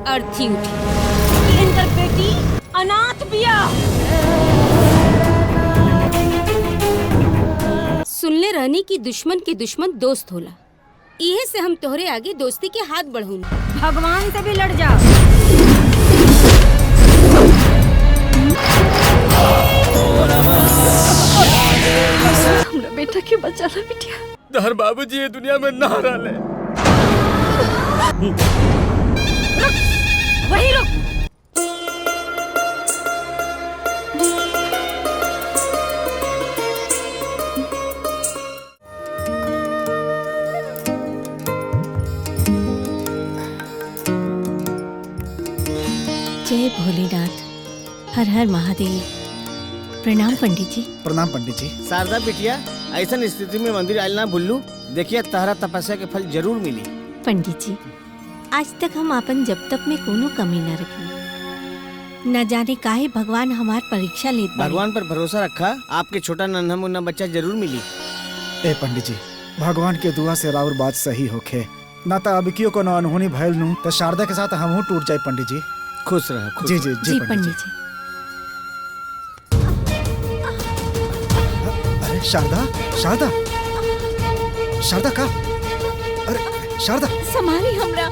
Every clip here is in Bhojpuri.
अर्थी उठी। इनकर बेटी अनाथ बिया। सुनले रहनी की दुश्मन के दुश्मन दोस्त होला। इहे से हम तोहरे आगे दोस्ती के हाथ बढ़ून। भगवान से भी लड़ जा। हमरा बेटा के बचा ला बिटिया। तहर बाबूजी ये दुनिया में ना रहले। रुक, वही रुक। जय भोलेनाथ, हर हर महादेव। प्रणाम पंडित जी। प्रणाम पंडित जी। शारदा बिटिया, ऐसा स्थिति में मंदिर आयल ना भूलू। देखिए तहरा तपस्या के फल जरूर मिली। पंडित जी, आज तक हम अपन जब तक में कोनो कमी न रखी। न जाने काहे भगवान हमार परीक्षा लेत बाड़े। भगवान पर भरोसा रखा, आपके छोटा नन्हा मुन्ना बच्चा जरूर मिली। ए पंडित जी, भगवान के दुआ से राउर बात सही होखे। ना तो अब कियो कोनो अनहोनी भइल नु तो शारदा के साथ हमहू टूट जाए पंडित जी। खुश रह। जी जी जी पंडित जी। अरे शारदा, शारदा, शारदा का? अरे शारदा, संभाली हमरा।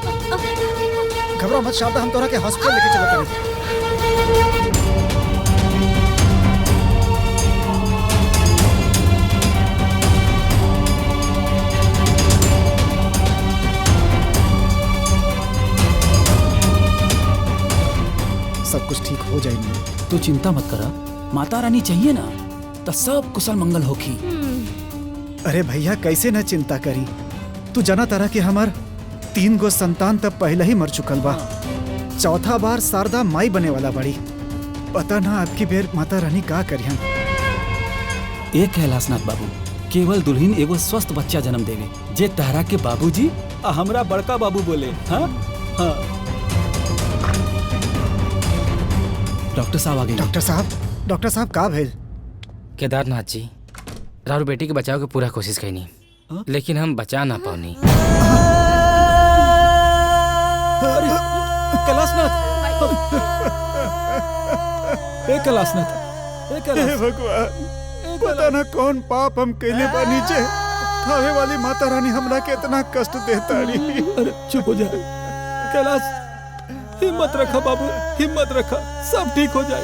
घबरा मत शारदा, हम तोरा के हॉस्पिटल लेके चलत हनी। सब कुछ ठीक हो जाएगी। तू चिंता मत करा, माता रानी चाहिए ना तो सब कुशल मंगल होखी। अरे भैया कैसे न चिंता करी। तू जना तरह के हमार 3 गो संतान तब पहले ही मर चुकल बा। चौथा बार शारदा माई बने वाला बड़ी। पता ना आपकी बेर माता रानी का करियन। एक कैलाशनाथ बाबू, केवल दुल्हन एगो स्वस्थ बच्चा जन्म देवे जे तहरा के बाबूजी आ हमरा बड़का बाबू बोले। हाँ हाँ। डॉक्टर साहब आ गए। डॉक्टर साहब का भेल? केदारनाथ जी, राहुल बेटी के बचाव के पूरा कोशिश कैनी, लेकिन हम बचा ना पानी। कैलाशनाथ, हे भगवान, पता ना कौन पाप हम कैले बानी जे थावे वाली माता रानी हमरा के इतना कष्ट देता रही। अरे चुप हो जा कैलाश, हिम्मत रखा बाबू, हिम्मत रखा, सब ठीक हो जाए,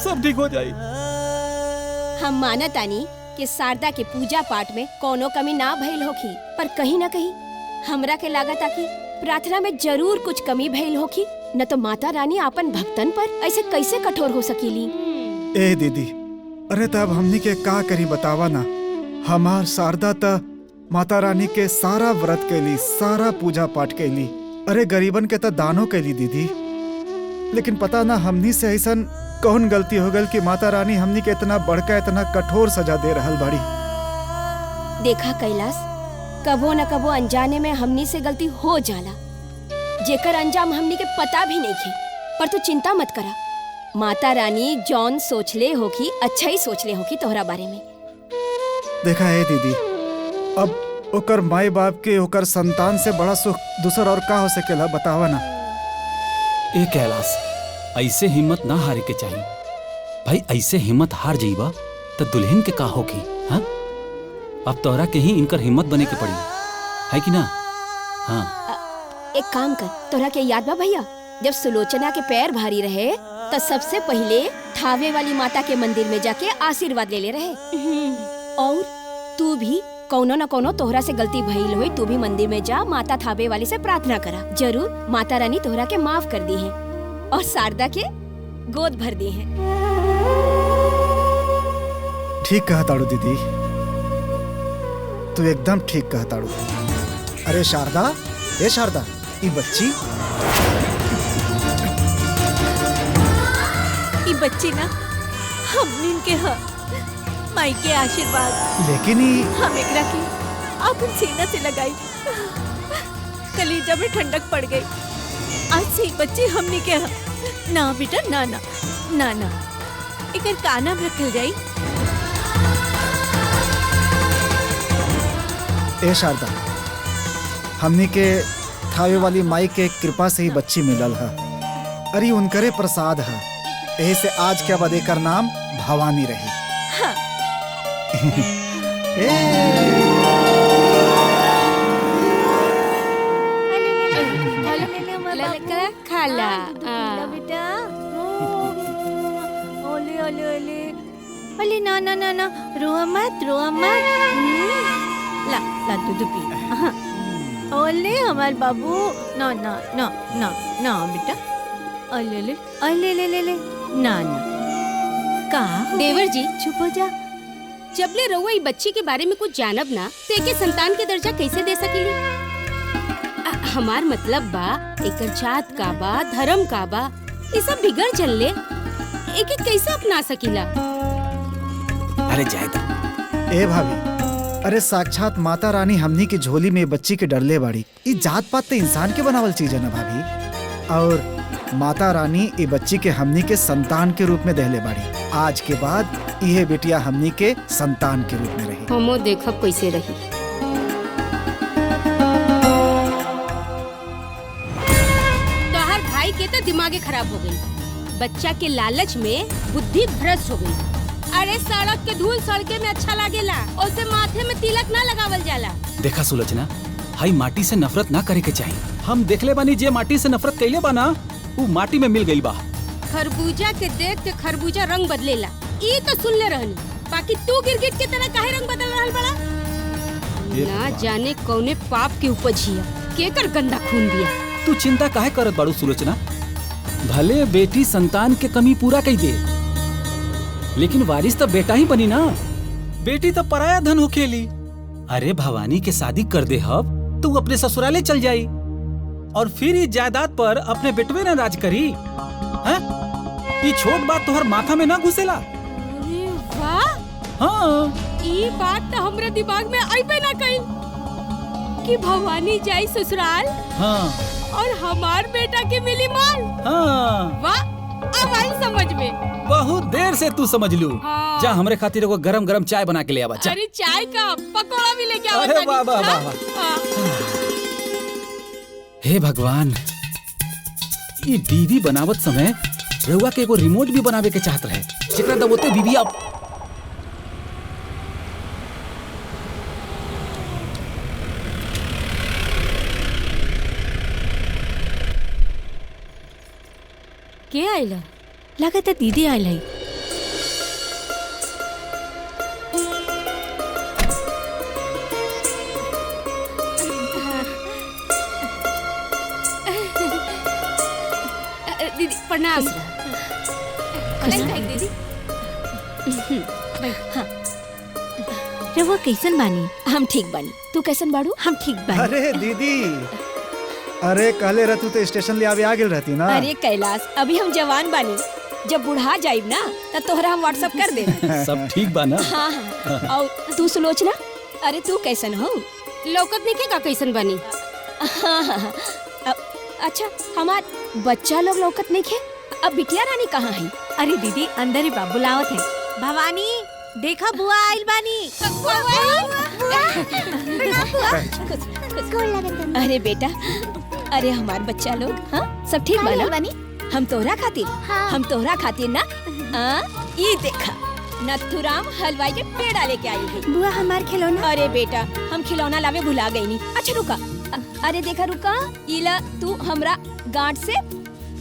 सब ठीक हो जाए। हम मानत आनी कि शारदा के पूजा पाठ में कोनो कमी ना भइल होखी, पर कहीं ना कहीं हमरा के लागत आ कि प्रार्थना में जरूर कुछ कमी भइल होखी। न तो माता रानी आपन भक्तन पर ऐसे कैसे कठोर हो सकीली। ए दीदी, अरे तब हमनी के का करी बतावा ना। हमार शारदा त माता रानी के सारा व्रत कैली, सारा पूजा पाठ कैली। अरे गरीबन के त दानो कैली दीदी। लेकिन पता ना हमनी से ऐसन कौन गलती हो गल कि माता रानी हमनी के इतना बड़का, इतना कठोर सजा दे रहल बाड़ी। देखा कैलाश, कबो न कबो अनजाने में हमनी से गलती हो जाला, जेकर अंजाम हमनी के पता भी नहीं थे। पर तू चिंता मत करा, माता रानी जौन सोचले होखी अच्छा ही सोचले होखी तोहरा बारे में। देखा है दीदी, अब ओकर माई बाप के ओकर संतान से बड़ा सुख दूसर और का हो सकेला बतावा ना। ए कैलाश, ऐसे हिम्मत ना हारे के चाहिए भाई। ऐसे हिम्मत हार जाइबा तो दुल्हन के का होगी। हाँ, अब तोहरा के ही इनकर हिम्मत बने के पड़ी है कि ना। हाँ, एक काम कर, तोहरा के याद बा भैया, जब सुलोचना के पैर भारी रहे तो सबसे पहले थावे वाली माता के मंदिर में जाके आशीर्वाद ले ले रहे। और तू भी कौनो न कौनो तोहरा से गलती भइल होई, तू भी मंदिर में जा, माता थावे वाली से प्रार्थना करा। जरूर माता रानी तोहरा के माफ कर दी है और शारदा के गोद भर दी है। ठीक कहा ताड़ू दीदी, तू एकदम ठीक कहा ताड़ू। अरे शारदा, ए शारदा, ये बच्ची ना हमनी के माई के आशीर्वाद। लेकिन हम एकरा की अपन सीना से लगाई, कलीजा में ठंडक पड़ गई। आज से बच्ची हमनी के ना बेटा, ना ना ना ना, एकर का नाम रखल जाई? ए शारदा, हमनी के थावे वाली माई के कृपा से ही बच्ची मिलल है। अरे उनकरे प्रसाद है, यही से आज के बाद एकर नाम भवानी रही। ललका खाला बेटा ओले ओले ओले ओले ना ना ना ना रोआ मत ला ला दूध पी। हाँ। ओले हमार बाबू ना ना ना ना ना बेटा ओले ले ओले ले ले ले ना ना का देवर जी चुप हो जा। जबले रउआ ई बच्ची के बारे में कुछ जानब ना तो एके संतान के दर्जा कैसे दे सकीली? हमार मतलब बा एकर जात का बा, धर्म का बा, ये सब बिगड़ चलले एके कैसे अपना सकीला? अरे जाए तो ए भाभी, अरे साक्षात माता रानी हमनी की झोली में बच्ची के डरले बाड़ी। ई जात पात तो इंसान के बनावल चीज है ना भाभी। और माता रानी ये बच्ची के हमनी के संतान के रूप में दहले बाड़ी। आज के बाद यह बेटिया हमनी के संतान के रूप में रही। हमो देखब कैसे रही। तोहार भाई के तो दिमागे खराब हो गई। बच्चा के लालच में बुद्धि भ्रष्ट हो गई। अरे सड़क के धूल सड़के में अच्छा लागेला, उसे माथे में तिलक ना लगावल जाला। देखा सुलोचना, हाई माटी से नफरत ना करे के चाहिए। हम देखले बानी जे माटी से नफरत कैले बा ना, वो माटी में मिल गई बा। खरबूजा के देख के खरबूजा रंग बदलेला, ये तो सुन ले रहनी। बाकी तू गिरगिट के तरह काहे रंग बदल रहल बड़ा? ना जाने कौने पाप के उपज हिया, केकर गंदा खून दिया। तू चिंता काहे करत बाड़ू सुलोचना? भले बेटी संतान के कमी पूरा कई दे, लेकिन वारिस तो बेटा ही बनी ना। बेटी तो पराया धन होखेली। अरे भवानी के शादी कर दे हब तो वो अपने ससुराले चल जाई और फिर इस जायदाद पर अपने बेटवे ना राज करी। हैं? ये छोट बात तोहर माथा में ना घुसेला? अरे वाह, हाँ, ये बात तो हमरे दिमाग में आइबे ना कइल कि भवानी जाई ससुराल हाँ, और हमार बेटा के मिली माल। हाँ। वाह, अब आई समझ में। बहुत देर से तू समझ लू। हाँ। जा हमरे खातिर एगो गरम गरम चाय बना के ले आवा। जा। अरे चाय का पकौड़ा भी लेके आवा। अरे वाह वाह वाह। हे भगवान, ये बीवी बनावत समय रउआ के एगो रिमोट भी बनावे के चाहत रहे, जेकरा दबोते बीवी अब के आइला? लगता दीदी आयल है। दीदी प्रणाम। दीदी रवा कैसन बानी? हम ठीक बानी, तू कैसन बाड़ू? हम ठीक बानी। अरे दीदी, अरे कहले रहतू तो स्टेशन ले आवे आ गेल रहती ना। अरे कैलाश, अभी हम जवान बानी, जब बुढ़ा जाइब ना तब तोहरा हम व्हाट्सएप कर दे। सब ठीक बा ना? हाँ हाँ। और तू सुलोचना, अरे तू कैसन हो? लौकत नहीं का कैसन बनी? हाँ हाँ। अच्छा, हमार बच्चा लोग लौकत नहीं खे। अब बिटिया रानी कहाँ है? अरे दीदी अंदर ही बाबू लावत है। भवानी देखा बुआ आइल बानी। अरे बेटा, अरे हमार बच्चा लोग, हाँ सब ठीक बानी? हम तोहरा खातिर, हम तोहरा खातिर ना, ये देखा नथुराम हलवाई के पेड़ा लेके आई है। बुआ हमार खिलौना। अरे बेटा, हम खिलौना लावे भुला गई नी। अच्छा रुका, अरे देखा रुका, इला तू हमरा गांठ से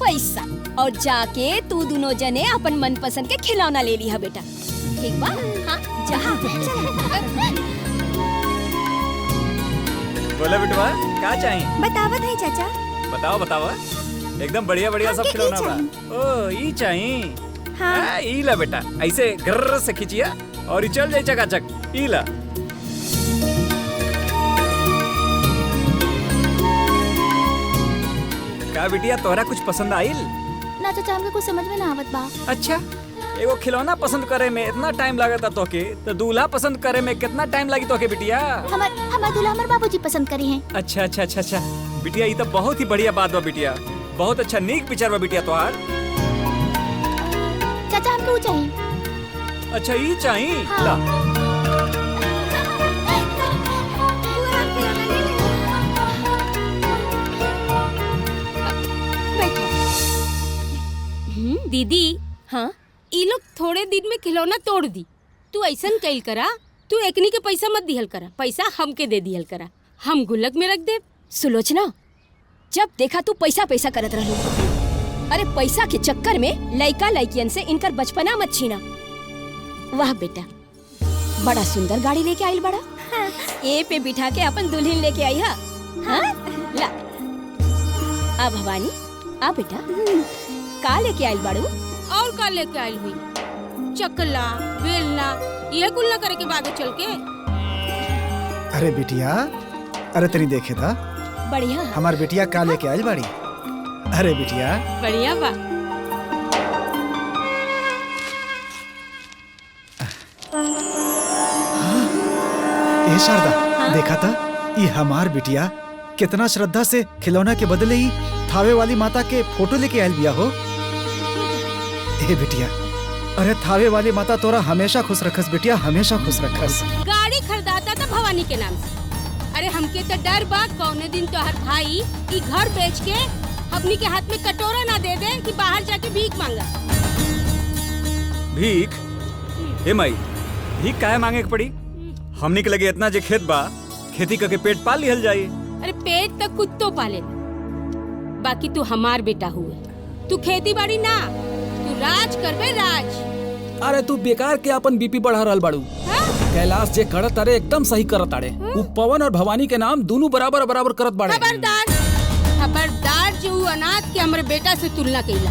पैसा और जाके तू दोनों जने अपन मनपसंद के खिलौना ले ली है बेटा। ठीक बा? हाँ जा। बोला बिटवा, क्या चाहिए? बतावत है चाचा। बताओ बताओ, एकदम बढ़िया बढ़िया सब हमके खिलौना ई बा। ओ ई चाहिए? हाँ। ई ला बेटा, ऐसे गर्र से खींचिया और ई चल जाए चकाचक। ई ला। का बिटिया तोहरा कुछ पसंद आइल? ना चाचा, हमके कुछ समझ में ना आवत बा। अच्छा, एगो खिलौना पसंद करे में इतना टाइम लागता तोके, तो दूल्हा पसंद करे में कितना टाइम लगी तोके बिटिया? हमार दूल्हा हमार बाबूजी पसंद करी हैं। अच्छा अच्छा अच्छा अच्छा बिटिया, ये तो बहुत ही बढ़िया बात बा बिटिया। बहुत अच्छा नीक पिक्चर बा बिटिया तोहार। चाचा हमके वो चाहिए। अच्छा ई चाहिए? हाँ। ला। दीदी हाँ ई लोग थोड़े दिन में खिलौना तोड़ दी। तू ऐसन कैल करा, तू एकनी के पैसा मत दिहल करा, पैसा हमके दे दिहल करा, हम गुल्लक में रख दे। सुलोचना, जब देखा तू पैसा पैसा करत रहलू। अरे पैसा के चक्कर में लइका लइकियन से इनकर बचपना मत छीना। वाह बेटा, बड़ा सुंदर गाड़ी लेके आइल बड़ा। ए पे बिठा के अपन दुल्हन लेके आई हा। हाँ? ला आ भवानी, आ बेटा, का लेके आइल बाड़ू? और का लेके आइल हुई? चकला बेलना, ये कुल ना करे के बागे चल के। अरे बिटिया, अरे तेरी देखे था बढ़िया। हमार बिटिया का लेके आई बाड़ी। अरे बिटिया बढ़िया बा। ए शारदा, देखा था ये हमार बिटिया कितना श्रद्धा से खिलौना के बदले ही थावे वाली माता के फोटो लेके आयल बिया हो। ए बिटिया, अरे थावे वाली माता तोरा हमेशा खुश रखस बिटिया, हमेशा खुश रखस। गाड़ी खरीदाता था भवानी के नाम से। अरे हमके तो डर बा कौने दिन तोहर भाई ई घर बेच के अपनी के हाथ में कटोरा ना दे दे कि बाहर जाके भीख मांगा। भीख? हे माई, भीख काहे मांगे के पड़ी? हमनी के लगे इतना जे खेत बा, खेती करके पेट पाल लिहल जाई। अरे पेट तक कुत्तो पाले, बाकी तू हमार बेटा हुए। तू खेती बाड़ी ना, तू राज करबे राज। अरे तू बेकार के अपन बीपी बढ़ा रहल बाड़ू। कैलाश जे करत अरे एकदम सही करत आड़े। उ पवन और भवानी के नाम दोनों बराबर बराबर करत बाड़े। खबरदार, खबरदार जो उ अनाथ के हमरे बेटा से तुलना कइला।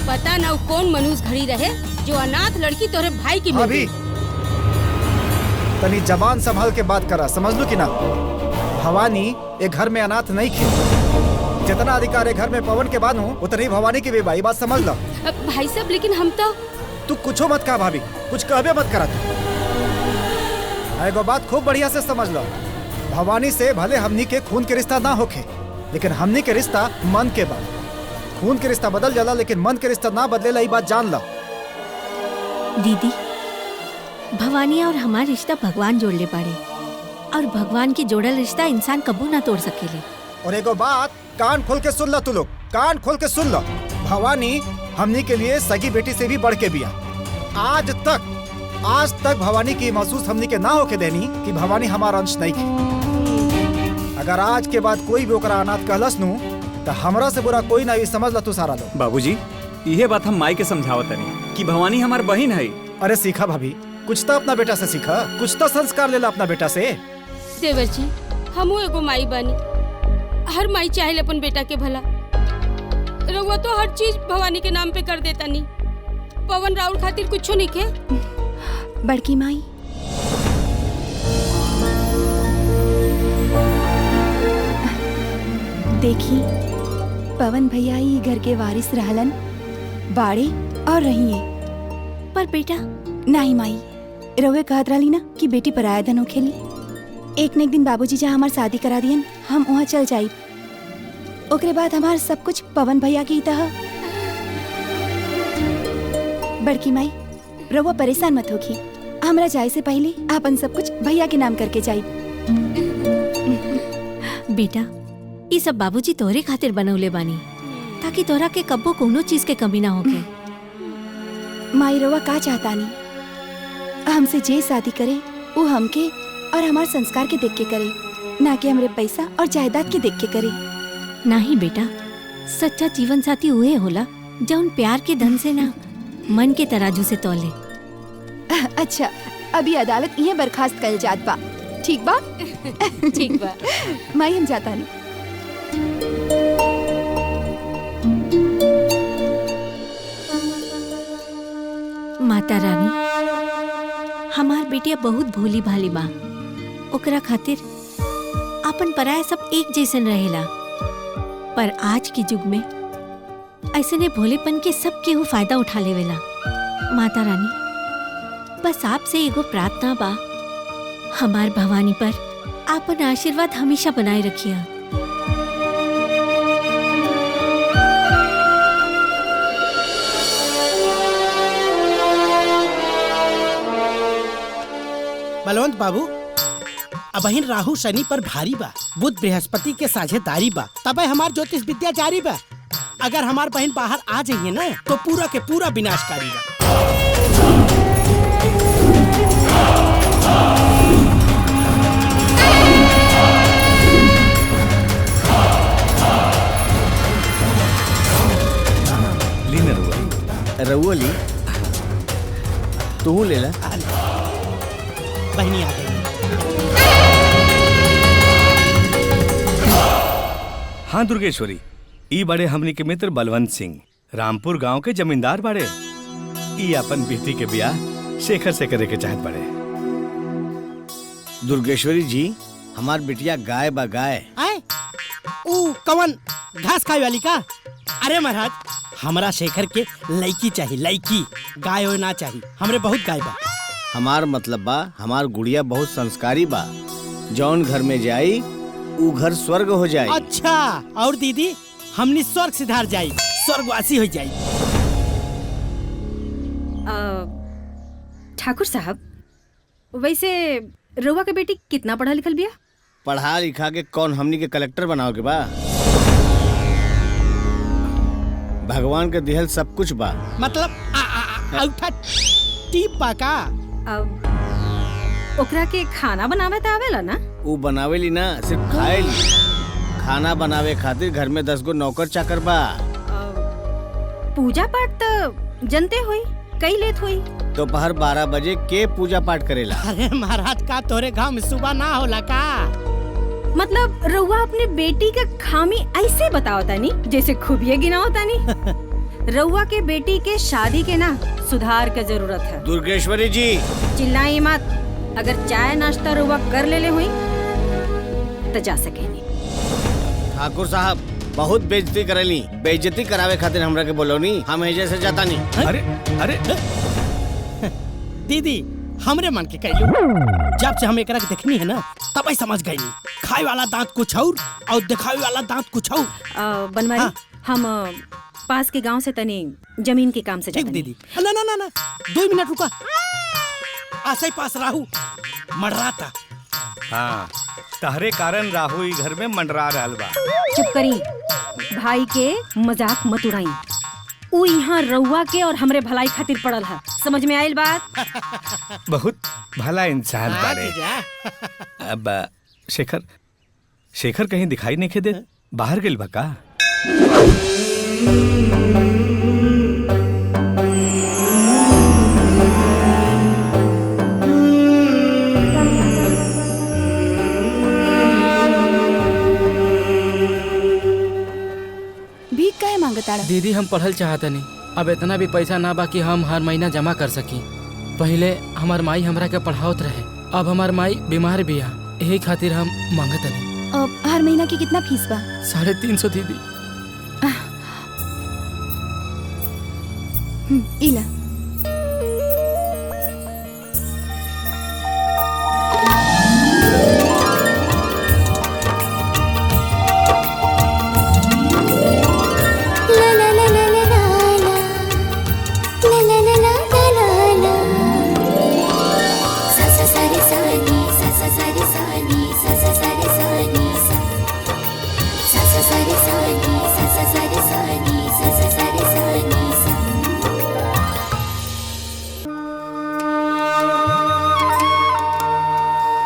पता ना कौन मनुष्य घड़ी रहे जो अनाथ लड़की तोरे भाई की मिल अभी गई। तनी जबान संभाल के बात करा, समझ लो कि ना। भवानी एक घर में अनाथ नहीं थी। जितना अधिकार एक घर में पवन के बानू उतनी भवानी की भी भाई, बात समझ लो। भाई साहब, लेकिन हम तो तू कुछो मत कहा भाभी, कुछ कहबे मत करा तू। एगो बात खूब बढ़िया से समझ लो, भवानी से भले हमनी के खून के रिश्ता ना होखे, लेकिन हमनी के रिश्ता मन के बा। खून के रिश्ता बदल जाला, लेकिन मन के रिश्ता ना बदलेला, ई बात जान लो। दीदी, भवानी और हमार रिश्ता भगवान जोड़ले बाड़े, और भगवान के जोड़ल रिश्ता इंसान कबू ना तोड़ सकेले। और एगो बात कान खोल के सुन लो तू लोग, कान खोल के सुन लो। भवानी हमनी के लिए सगी बेटी से भी बढ़ के बिया। आज तक भवानी की महसूस हमनी के ना होके देनी कि भवानी हमारा अंश नहीं की। अगर आज के बाद कोई भी ओकरा अनाथ कहलस नु तो हमरा से बुरा कोई ना, ये समझ लो तू सारा लोग। बाबूजी, इहे बात हम माई के समझावत हनी कि भवानी हमार बहिन है। अरे सीखा भाभी, कुछ तो अपना बेटा से सीखा, कुछ तो संस्कार लेला अपना बेटा से। देवर जी, हमू एगो माई बानी। हर माई चाहे अपन बेटा के भला। रउआ तो हर चीज भवानी के नाम पे कर देता नी। पवन राउर खातिर कुछो नहीं के। बड़की माई, देखी पवन भैया ही घर के वारिस रहलन, बाड़े और रहिए। पर बेटा नहीं माई, रउए कहत रहली ना कि बेटी पराया धन होखेली। एक न एक दिन बाबूजी जहाँ हमार शादी करा दियन, हम वहाँ चल जाई। ओकरे बाद हमार सब कुछ पवन भैया की तरह। बड़की माई, रउआ परेशान मत होखी, हमरा जाए से पहले आपन सब कुछ भैया के नाम करके जाई। बेटा, ये सब बाबूजी तोहरे खातिर बनौले बानी, ताकि तोहरा के कब्बो कोनो चीज के कमी ना होके। माई, रउआ का चाहता नी? हमसे जे शादी करे वो हमके और हमारे संस्कार के देख के करे, ना कि हमरे पैसा और जायदाद के देख के करे। नहीं बेटा, सच्चा जीवन साथी हुए होला जौन प्यार के धन से ना, मन के तराजू से तौले। अच्छा, अभी अदालत इहे बर्खास्त कल जात बा, ठीक बा? ठीक बा। माई, हम जाता नहीं। माता रानी, हमार बेटिया बहुत भोली भाली बा। ओकरा खातिर अपन पराया सब एक जैसन रहेला, पर आज के युग में ऐसने भोलेपन के सब केहू फायदा उठा लेवेला। माता रानी, बस आपसे एगो प्रार्थना बा, हमार भवानी पर आपन आशीर्वाद हमेशा बनाए रखिया। बलवंत बाबू, अबहिन राहु शनि पर भारी बा, बुध बृहस्पति के साझेदारी बा, तबे हमार ज्योतिष विद्या जारी बा। अगर हमार बहन बाहर आ जाइए ना तो पूरा के पूरा विनाशकारी बा। ली न रउआ ली तू ले ला। बहनी आ गई। हाँ दुर्गेश्वरी, ई बड़े हमनी के मित्र बलवंत सिंह रामपुर गांव के जमींदार बड़े। ई अपन बेटी के ब्याह शेखर से करे के चाहत बड़े। दुर्गेश्वरी जी, हमार बिटिया गाय बा गाय। आए ऊ कवन घास खाई वाली का? अरे महाराज, हमरा शेखर के लड़की चाहिए, लड़की, गाय हो ना चाहिए। हमरे बहुत गाय बा। हमार मतलब बा हमार गुड़िया बहुत संस्कारी बा, जौन घर में जाई ऊ घर स्वर्ग हो जाए। अच्छा, और दीदी हमनी स्वर्ग सिधार जाई, स्वर्गवासी हो जाई। ठाकुर साहब, वैसे रउआ के बेटी कितना पढ़ा लिखल बिया? पढ़ा लिखा के कौन हमनी के कलेक्टर बनाओ के बा? भगवान के दिहल सब कुछ बा। मतलब औठा टीप बा का? ओकरा के खाना बनावे त आवेला ना? ऊ बनावेली ना, सिर्फ खाएली। खाना बनावे खातिर घर में 10 गो नौकर चाकर बा। पूजा पाठ त जनते होई, कई लेत होई। दोपहर 12 बजे के पूजा पाठ करेला। अरे महाराज, का तोरे गांव में सुबह ना होला का? मतलब रउआ अपने बेटी का खामी ऐसे बताओ तानी जैसे खूबिये गिनाओ तानी। रउआ के बेटी के शादी के ना सुधार के जरूरत है। दुर्गेश्वरी जी, चिल्लाई मत। अगर चाय नाश्ता रउआ कर लेले हुई तो जा सकेनी। ठाकुर साहब बहुत बेइज्जती करेली। बेइज्जती करावे खातिर हमरा के बोलोनी, हम एजे से जाता नहीं। अरे अरे दीदी, हमरे मन के कहलू। जब से हम एकरा के देखनी है ना, तब ही समझ गई। खाए वाला दांत कुछ और दिखावे वाला दांत कुछ और। बनवारी, हाँ। हम पास के गांव से तनी जमीन के काम से ठीक दीदी। ना ना ना ना, 2 मिनट रुका। आसे पास राहु मडराता। हाँ, तहरे कारण राहु ई घर में मंडरा रहल बा। चुप करी, भाई के मजाक मत उड़ाई। ऊ यहाँ रउआ के और हमरे भलाई खातिर पड़ल है। समझ में आइल बात? बहुत भला इंसान हाँ, बारे। जीजा। अब शेखर कहीं दिखाई नहीं के दे, बाहर गेल बा का? भीख काहे मांगताड़ा? दीदी, हम पढ़ल चाहता नहीं। अब इतना भी पैसा ना बा कि हम हर महीना जमा कर सकी। पहले हमार माई हमरा के पढ़ावत रहे, अब हमार माई बीमार भी है, यही खातिर हम मांगत नहीं। अब हर महीना की कितना फीस बा? 350 दीदी। इला।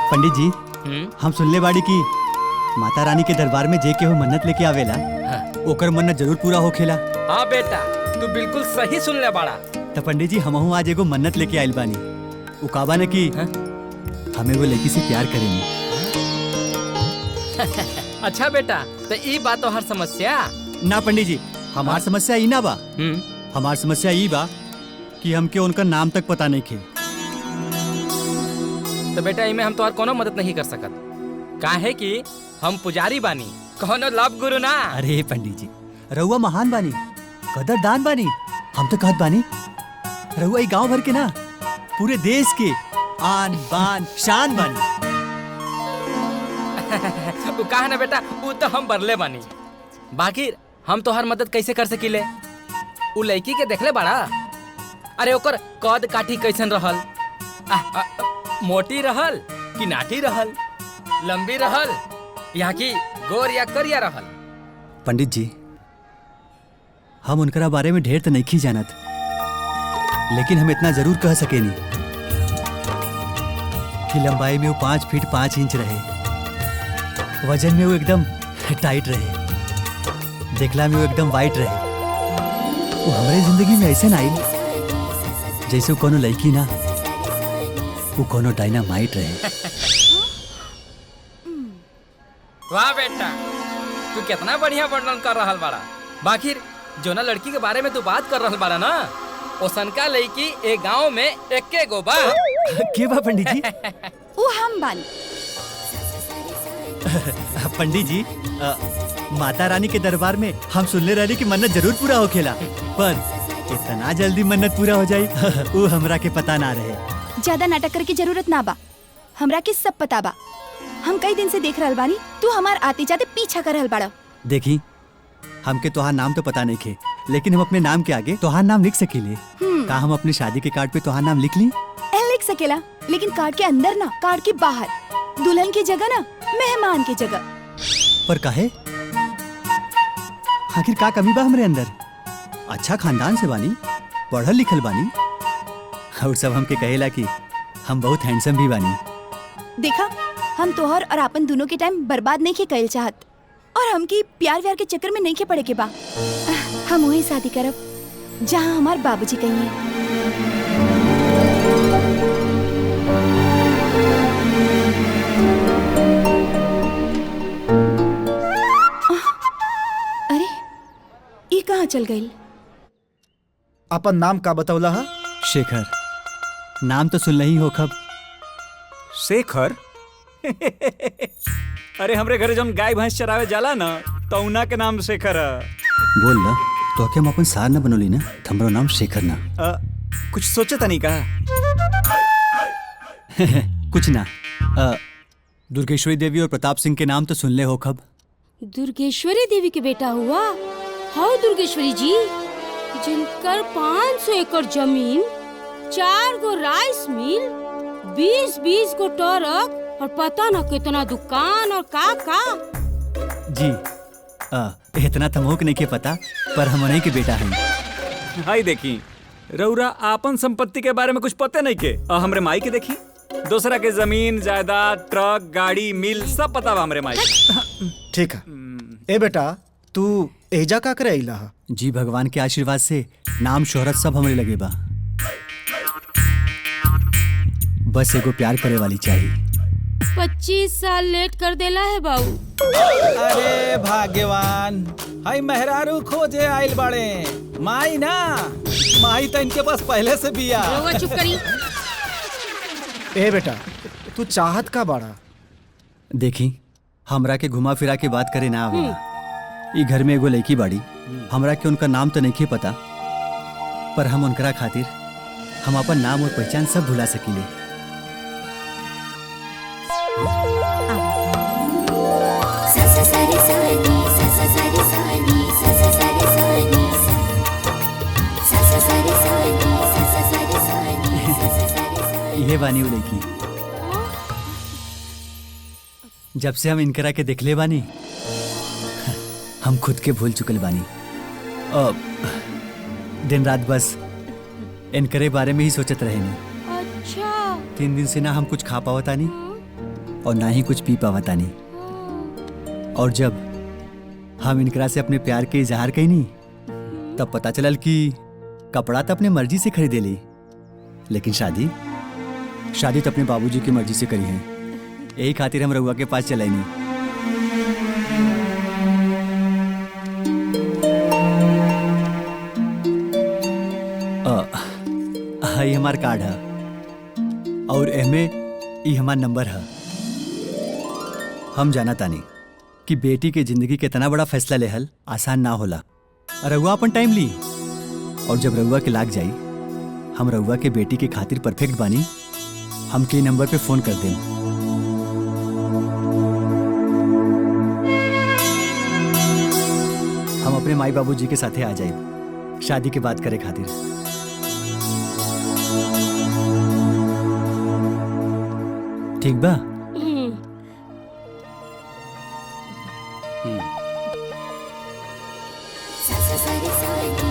पंडित जी, हम सुनले बाड़ी की माता रानी के दरबार में जे के हो मन्नत लेके आवेला, ओकर मन्नत जरूर पूरा होखेला। हाँ बेटा, तू बिल्कुल सही सुन ले बाड़ा। तो पंडित जी, हमहू आज एगो मन्नत लेके आइल बानी। उ काबा ने की हमें वो लड़की से प्यार करेंगे। अच्छा बेटा, तो ई बात तो हर समस्या ना पंडित जी, हमार समस्या ई ना बा। हमार समस्या ई बा कि हमके उनका नाम तक पता नहीं खे। तो बेटा, इमे हम तो और कोनो मदद नहीं कर सकत। काहे कि हम पुजारी बानी, कोनो लव गुरु ना। अरे पंडित जी, रउआ महान बानी, कदरदान बानी। हम तो कहत बानी, रउआ ई गांव भर के ना, पूरे देश के आन बान शान बानी। वो कहा ना बेटा, वो तो हम बरले बानी। बाकी हम तो हर मदद कैसे कर सकीले? उ लड़की के देखले बाड़ा? अरे ओकर कद काठी कैसन रहल? मोटी रहल कि नाटी रहल? लंबी रहल यहाँ की गोर या करिया रहल? पंडित जी, हम उनकरा बारे में ढेर तो नहीं जानत, लेकिन हम इतना जरूर कह सकेनी कि लंबाई में वो 5 फीट 5 इंच रहे, वजन में वो एकदम टाइट रहे, देखला में वो एकदम वाइट रहे। वो हमारे जिंदगी में ऐसे ना आई जैसे वो कोनो लड़की ना, वो कोनो डायनामाइट रहे। वाह बेटा, तू कितना बढ़िया वर्णन कर रहल बाड़ा। बाकी जो ना लड़की के बारे में तू बात कर रहल बाड़ा ना, ओसनका लड़की एक गांव में एके गो बा। के बा पंडित जी? वो हम बानी। पंडित जी, माता रानी के दरबार में हम सुनले रही कि मन्नत जरूर पूरा होखेला, पर इतना जल्दी मन्नत पूरा हो जाई वो हमरा के पता ना रहे। ज्यादा नाटक करे की जरूरत ना बा, हमरा के सब पता बा। हम कई दिन से देख रहल बानी, तू हमार आते जाते पीछा कर रहल बाड़ा। देखी, हमके तोहार नाम तो पता नहीं खे, लेकिन हम अपने नाम के आगे तोहार नाम लिख सकीले। का हम अपनी शादी के कार्ड पे तोहार नाम लिख ली? लिख सकेला, लेकिन कार्ड के अंदर ना, कार्ड के बाहर। दुल्हन की जगह ना, मेहमान की जगह। पर काहे? आखिर का कमी बा हमरे अंदर? अच्छा खानदान से बानी, पढ़ल लिखल बानी, और सब हमके कहेला कि हम बहुत हैंडसम भी बानी। देखा, हम तोहर और आपन दोनों के टाइम बर्बाद नहीं के कइल चाहत, और हमकी प्यार व्यार के चक्कर में नहीं के पड़े के बा। हम वही शादी करब जहाँ हमार बाबूजी कहिए। अरे, ये कहाँ चल गई? अपन नाम का बतौला हा? शेखर। नाम तो सुन ही हो खब। शेखर? अरे हमरे घरे जब गाय भैंस चरावे जाला ना, तो उना के नाम शेखर है। बोल ना, तो क्या हम अपन सार न बनोली ना, हमरो नाम शेखर ना। कुछ सोचे तनी का? कुछ ना। दुर्गेश्वरी देवी और प्रताप सिंह के नाम तो सुन ले हो खब। दुर्गेश्वरी देवी के बेटा हुआ? हाँ दुर्गेश्वरी जी, जिनकर 500 एकड़ जमीन, 4 गो राइस मिल, 20-20 गो ट्रक और पता न कितना दुकान और का। जी, इतना तो मोक नहीं के पता, पर हम उन्हीं के बेटा हैं। हाय देखी, रउरा आपन संपत्ति के बारे में कुछ पते नहीं के, और हमरे माई के देखी, दूसरा के जमीन जायदाद, ट्रक, गाड़ी, मिल सब पता बा हमरे माई। ठीक है। ए बेटा, तू एजा का करे आइला हा? जी, भगवान के आशीर्वाद से नाम शोहरत सब हमरे लगे बा। बस एगो प्यार करे वाली चाहिए। 25 साल लेट कर देला है बाबू। अरे भाग्यवान, हाय मेहरारू खोजे आइल बाड़े। माई ना, माई तो इनके पास पहले से बिया। रउआ चुप करी। ए बेटा, तू चाहत का बाड़ा? देखी, हमरा के घुमा फिरा के बात करे ना आवेला। ई घर में एगो लड़की बाड़ी, हमरा के उनका नाम तो नहीं पता, पर हम उनकरा खातिर हम अपन नाम और पहचान सब भुला सकीले। ये बानी वो लड़की। जब से हम इनकरा के देखले बानी, हम खुद के भूल चुकल बानी। दिन रात बस इनकरे बारे में ही सोचत रहे नहीं। अच्छा। 3 दिन से ना हम कुछ खा पावता नहीं और ना ही कुछ पी पावता नहीं। और जब हम इनकरा से अपने प्यार के इजहार कही नहीं, तब पता चलल कि कपड़ा तो अपने मर्जी से खरीदे ली, लेकिन शादी तो अपने बाबूजी की मर्जी से करी है। यही खातिर हम रउआ के पास चलाई नहीं। हाई हमार कार्ड है और एमे ई हमार नंबर है। हम जाना तानी कि बेटी के जिंदगी के इतना बड़ा फैसला लेहल आसान ना होला। रउआ अपन टाइम ली, और जब रउआ के लाग जाई, हम रउआ के बेटी के खातिर परफेक्ट बानी, हमके नंबर पे फोन कर दें। हम अपने माई बाबूजी के साथे आ जाए शादी के बात करे खातिर। ठीक बा? सा सा सा रे सा रे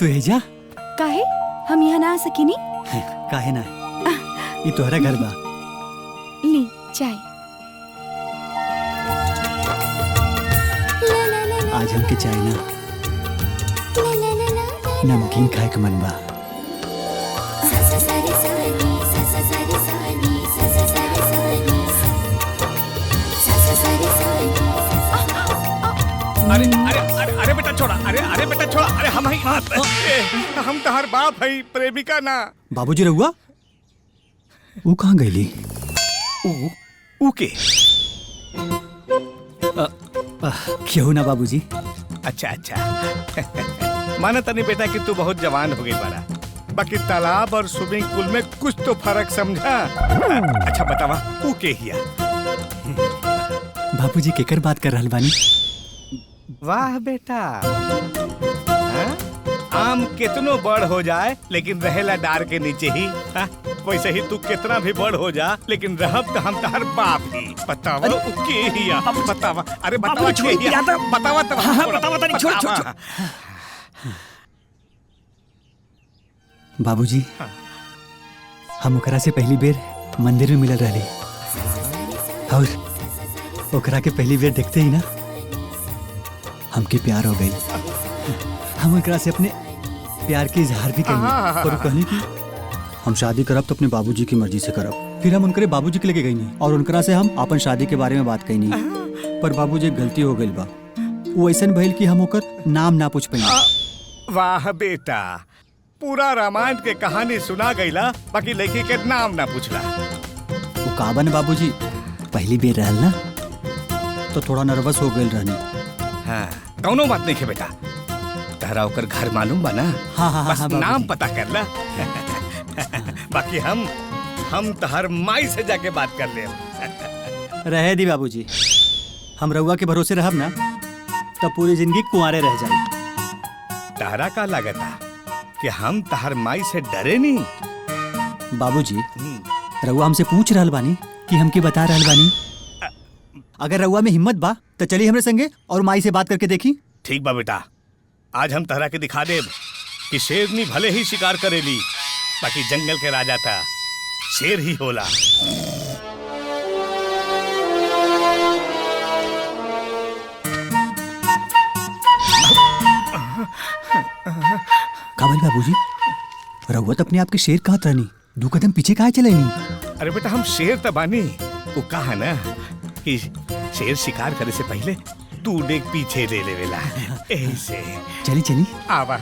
तू एजा काहे हम यहाँ ना आ सकिनी? काहे ना? ई तोहरा घर बा। ली चाय। आज हमके चाय ना नमकीन खाए के मन बा। अरे अरे अरे अरे बेटा छोड़ा, अरे बेटा छोड़ा, अरे हम तोहर बाप है, प्रेमिका ना। बाबूजी रहुआ वो कहाँ गईली? ऊ के? क्यों ना बाबूजी। अच्छा अच्छा माना तनी बेटा कि तू बहुत जवान हो गई बड़ा, बाकी तालाब और स्विमिंग पूल में कुछ तो फर्क समझा। अच्छा बतावा ऊ के हिया? बाबूजी केकर बात कर रहल बानी? वाह बेटा, आम कितनो बड़ हो जाए लेकिन रहेला डार के नीचे ही। वैसे ही तू कितना भी बड़ हो जा लेकिन रहब तो हम तहर बाप ही। बतावा के हिया? बतावा, अरे बतावा के हिया? बतावा तो। बतावा तनी, छोड़ छोड़। बाबूजी हम ओकरा से पहली बेर मंदिर में मिलल रहली और ओकरा के पहली बेर देखते ही ना हमके प्यार हो गई। हम ओकरा से अपने प्यार के इजहार भी करेंगे और कहनी कि हम शादी करब तो अपने बाबूजी की मर्जी से करब। फिर हम उनके बाबूजी के लेके गई नहीं और उनकरा से हम अपन शादी के बारे में बात कही नहीं। पर बाबूजी गलती हो गई बा, वो ऐसा भइल कि हम ओकर नाम ना पूछ पाई। वाह बेटा, पूरा रामायण के कहानी सुना गईला बाकी लड़की के नाम ना पूछला। वो काबन बाबूजी पहली बेर रहल ना तो थोड़ा नर्वस हो गई रहनी। हाँ, कौनो बात नहीं है बेटा, तहरा ओकर घर मालूम बा ना? हाँ, बस नाम पता कर ला। बाकी हम तहर माई से जाके बात कर ले। रहे दी बाबूजी, हम रउआ के भरोसे रहब ना तब पूरी जिंदगी कुंवारे रह जाए। तहरा का लागता कि हम तहर माई से डरे नहीं? बाबूजी रउआ हमसे पूछ रहल बानी कि हमके बता रहल बानी? अगर रउआ में हिम्मत बा तो चलिए हमरे संगे और माई से बात करके देखी। ठीक बा बेटा, आज हम तहरा के दिखा देब कि शेरनी भले ही शिकार करेली बाकी जंगल के राजा था शेर ही होला। काबिल बाबूजी रउआ तो अपने आप के शेर कहत रहनी, 2 कदम पीछे काहे चले नहीं? अरे बेटा हम शेर तबानी, वो कहा ना कि शेर शिकार करे से पहले तू डेग पीछे ले लेवेला। ऐसे चली चली आवा।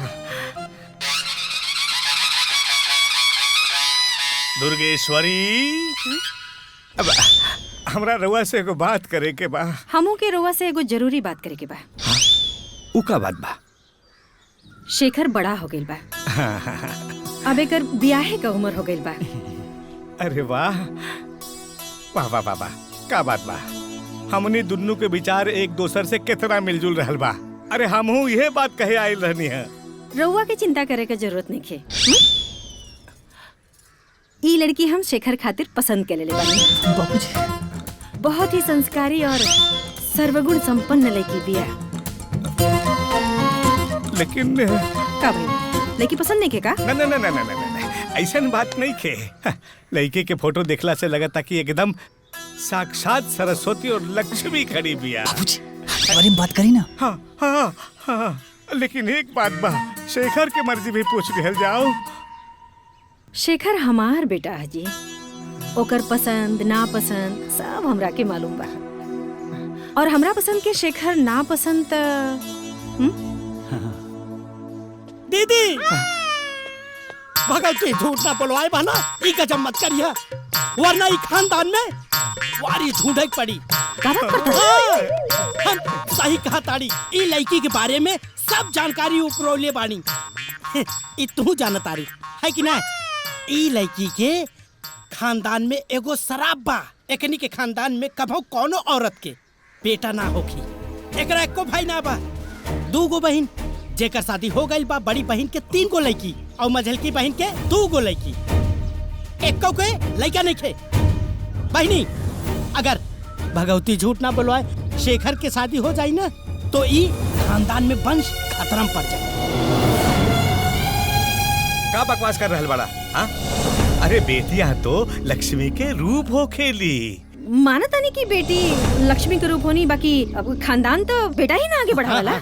दुर्गेश्वरी, अब हमरा रउआ से एगो बात करे के बा। हमू के रउआ से एगो जरूरी बात करे के बा। उ का बात बा? शेखर बड़ा हो गइल बा, अब एकर ब्याहे का उम्र हो गइल बा। अरे वाह वाह वाह वाह, का बात बा? हमनी दुन्नु के विचार एक दोसर से कितना मिलजुल रहल बा। अरे हमहू यह बात कहे आइल रहनी है। रउआ के चिंता करे के जरूरत नहीं है। ई लड़की हम शेखर खातिर पसंद के लेले बानी। बाबूजी बहुत ही संस्कारी और सर्वगुण संपन्न लड़की बिया। लेकिन का भाई लड़की पसंद नहीं के का? न न न न न न ऐसन बात नहीं के। लड़के के फोटो देखला से लगता कि एकदम साक्षात सरस्वती और लक्ष्मी खड़ी बिया। बाबूजी बारे में बात करी ना। हाँ हाँ हाँ, लेकिन एक बात बा, शेखर के मर्जी भी पूछ लिहल जाओ। शेखर हमार बेटा है जी, ओकर पसंद ना पसंद सब हमरा के मालूम बा। और हमरा पसंद के शेखर ना पसंद दीदी भगत के झूठ ना बोलवाए बना, ई गजब मत करिया वरना ई खानदान में वारी झूठक पड़ी। हम सही कहा ताड़ी, ई लड़की के बारे में सब जानकारी उपरोले बानी। ई तू जानत तारी है कि ना? ई लड़की के खानदान में एगो शराब बा। एकनी के खानदान में कभो कोनो औरत के बेटा ना होखी। एकरा एको भाई ना बा, 2 गो बहन, जेकर शादी हो गई बा। बड़ी बहन के 3 गो लड़की और मझलकी बहन के 2 गो लड़की। एको के लड़का नहीं खे। बहनी अगर भगवती झूठ ना बोलवाए शेखर के शादी हो जाए ना तो ई खानदान में वंश खतरा में पड़ जाए। का बकवास कर रहल बड़ा? हाँ? अरे बेटियां तो लक्ष्मी के रूप हो खेली। माना तानी की बेटी लक्ष्मी के रूप होनी, बाकी अब खानदान तो बेटा ही ना आगे बढ़ावाला।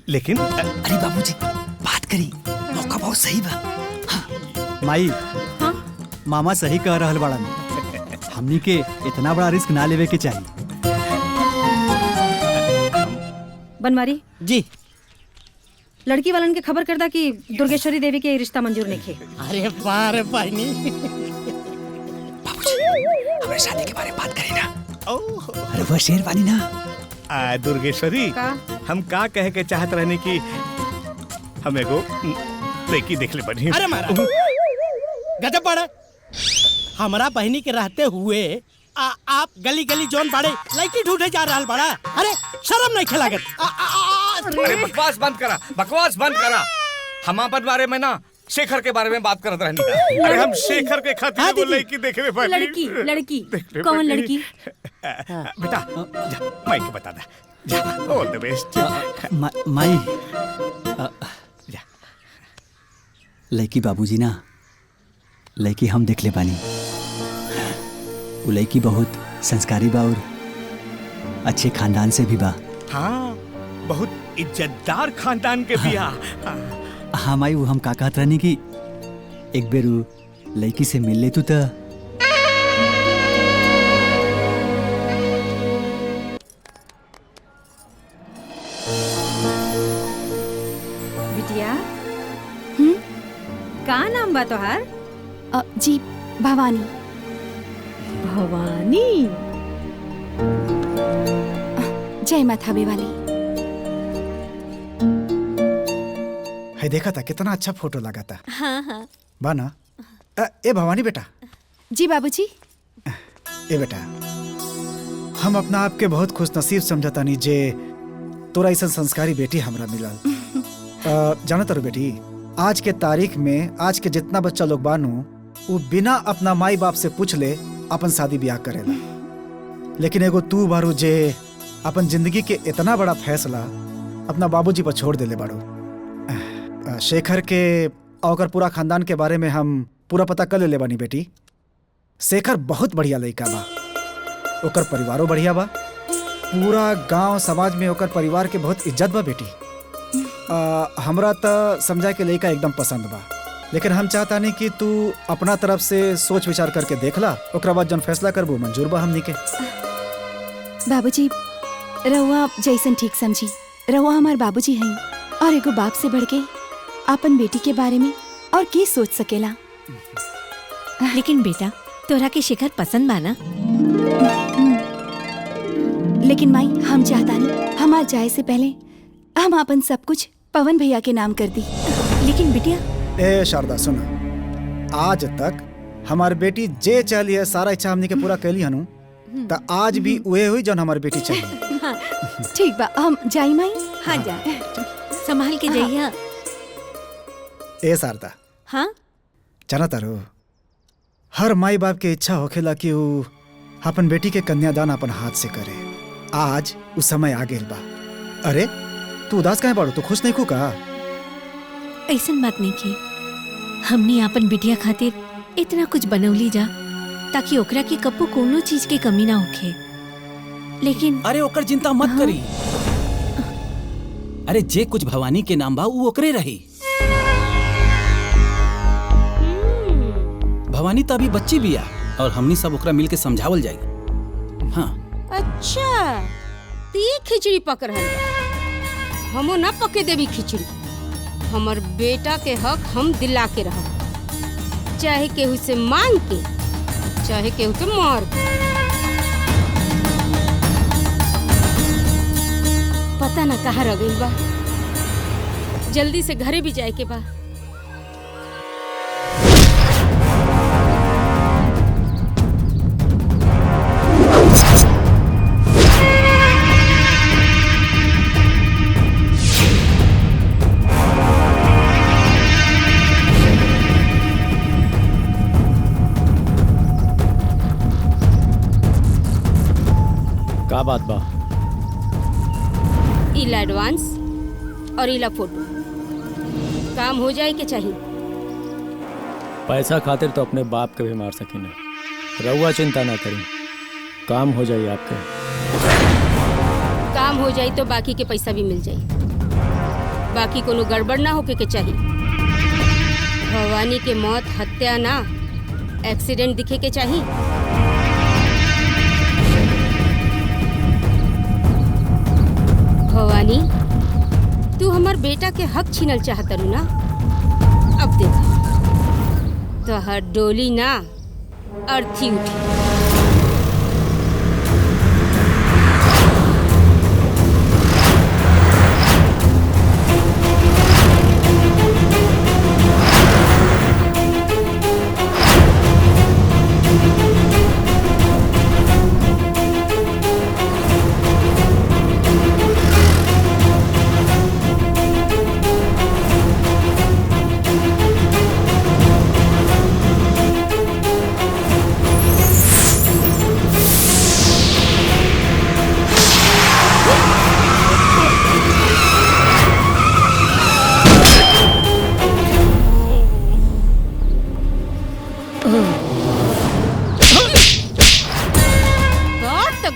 लेकिन अरे बाबूजी बात करी, मौका बहुत सही बा। माई मामा सही कह रहल बड़ा। हमनी के इतना बड़ा रिस्क ना लेवे के चाहिए। बनवारी जी, लड़की वालन के खबर करदा कि दुर्गेश्वरी देवी के रिश्ता मंजूर नहीं खे। अरे बार पानी हमारे शादी के बारे में बात करी ना। अरे वो शेरवानी ना। दुर्गेश्वरी, हम का कहे के चाहत रहने की हम एगो लड़की देख ले बनी। अरे मारा गजब पड़ा। हमारा बहनी के रहते हुए आप गली गली जोन बाड़े लड़की ढूंढे जा रहा बड़ा। अरे शर्म नहीं खिलागत। अरे बकवास बंद करा, बकवास बंद करा। हम अपन बारे में ना शेखर के बारे में बात करत रहनी। अरे हम शेखर के खातिर वो लड़की देखे में लड़की लड़की कौन लड़की? बेटा जा माई के बता दे। जा, ऑल द बेस्ट। माई लड़की बाबूजी ना, लड़की हम देख ले पानी। वो लड़की बहुत संस्कारी बा और अच्छे खानदान से भी बा। हाँ, बहुत इज्जतदार खानदान के बिया। हाँ माई, वो हम का कहत रहनी कि एक बेर लड़की से मिल ले तू तो। बिटिया का नाम बा तोहार? जी भवानी। भवानी, जय माता वाली। है देखा था कितना अच्छा फोटो लगा था। हाँ हाँ। बाना ए भवानी बेटा। जी बाबूजी। ए बेटा, हम अपना आप के बहुत खुश नसीब समझता नहीं जे तोरा ऐसा संस्कारी बेटी हमरा मिलल। जाना तारू बेटी, आज के तारीख में आज के जितना बच्चा लोग बानू वो बिना अपना माई बाप से पूछ ले अपन शादी ब्याह करेला। लेकिन एगो तू बारू जे अपन जिंदगी के इतना बड़ा फैसला अपना बाबूजी पर छोड़ देले बारू। शेखर के और पूरा खानदान के बारे में हम पूरा पता कर ले बानी बेटी। शेखर बहुत बढ़िया लड़का बा, ओकर परिवारों बढ़िया बा, पूरा गांव समाज में ओकर परिवार के बहुत इज्जत बा बेटी। हमरा तो समझा के लड़का एकदम पसंद बा, लेकिन हम चाहता नहीं कि तू अपना तरफ से सोच विचार करके देख ला, ओकरा बाद जन फैसला करबो मंजूर बा हमनी के। बाबूजी रहुआ जैसन ठीक समझी, रहुआ हमार बाबूजी हैं और एगो बाप से बढ़ के अपन बेटी के बारे में और की सोच सकेला। लेकिन बेटा तोरा के शेखर पसंद बा ना? लेकिन माई हम चाहता नहीं हमार जाए से पहले हम अपन सब कुछ पवन भैया के नाम कर दी। लेकिन बिटिया ए शारदा सुना, आज तक हमार बेटी जे चाहली है सारा इच्छा हमनी के पूरा कैली हनु, तो आज भी उहे हुई जन हमार बेटी चाहिए। हाँ, ठीक बा, हम जाई माई। हाँ जा, संभाल के जाइए। ए शारदा, हाँ जाना तारो, हर माई बाप के इच्छा होखेला कि वो अपन बेटी के कन्यादान अपन हाथ से करे। आज वो समय आ गेल बा। अरे तू उदास काहे बाड़ू? तू खुश नहीं का? ऐसन बात नहीं की, हमने अपन बिटिया खातिर इतना कुछ बनौली जा ताकि ओकरा के कब्बो कोनो चीज के कमी ना होखे। लेकिन अरे ओकर चिंता मत करी। अरे जे कुछ भवानी के नाम बा वो ओकरे रही। भवानी तो अभी बच्ची भी आ और हमनी सब ओकरा मिल के समझावल जाएगी। हाँ अच्छा, ती खिचड़ी पक रहल बा, हमो ना पके देवी खिचड़ी। हमर बेटा के हक हम दिला के रहब, चाहे केहू से मांग के, चाहे केहू के मार के। पता ना कहाँ रह गइल बा, जल्दी से घरे भी जाए के बा। का बात बा? इला एडवांस और इला फोटो, काम हो जाए के चाहिए। पैसा खातिर तो अपने बाप के भी मार सकी ना। रउआ चिंता ना करी, काम हो जाए आपके। काम हो जाई तो बाकी के पैसा भी मिल जाई। बाकी कोनो गड़बड़ ना होके के चाहिए। भवानी के मौत हत्या ना एक्सीडेंट दिखे के चाहिए। भवानी, तू हमार बेटा के हक छीनल चाहत रू ना? अब देखा तो हर डोली ना अर्थी उठी।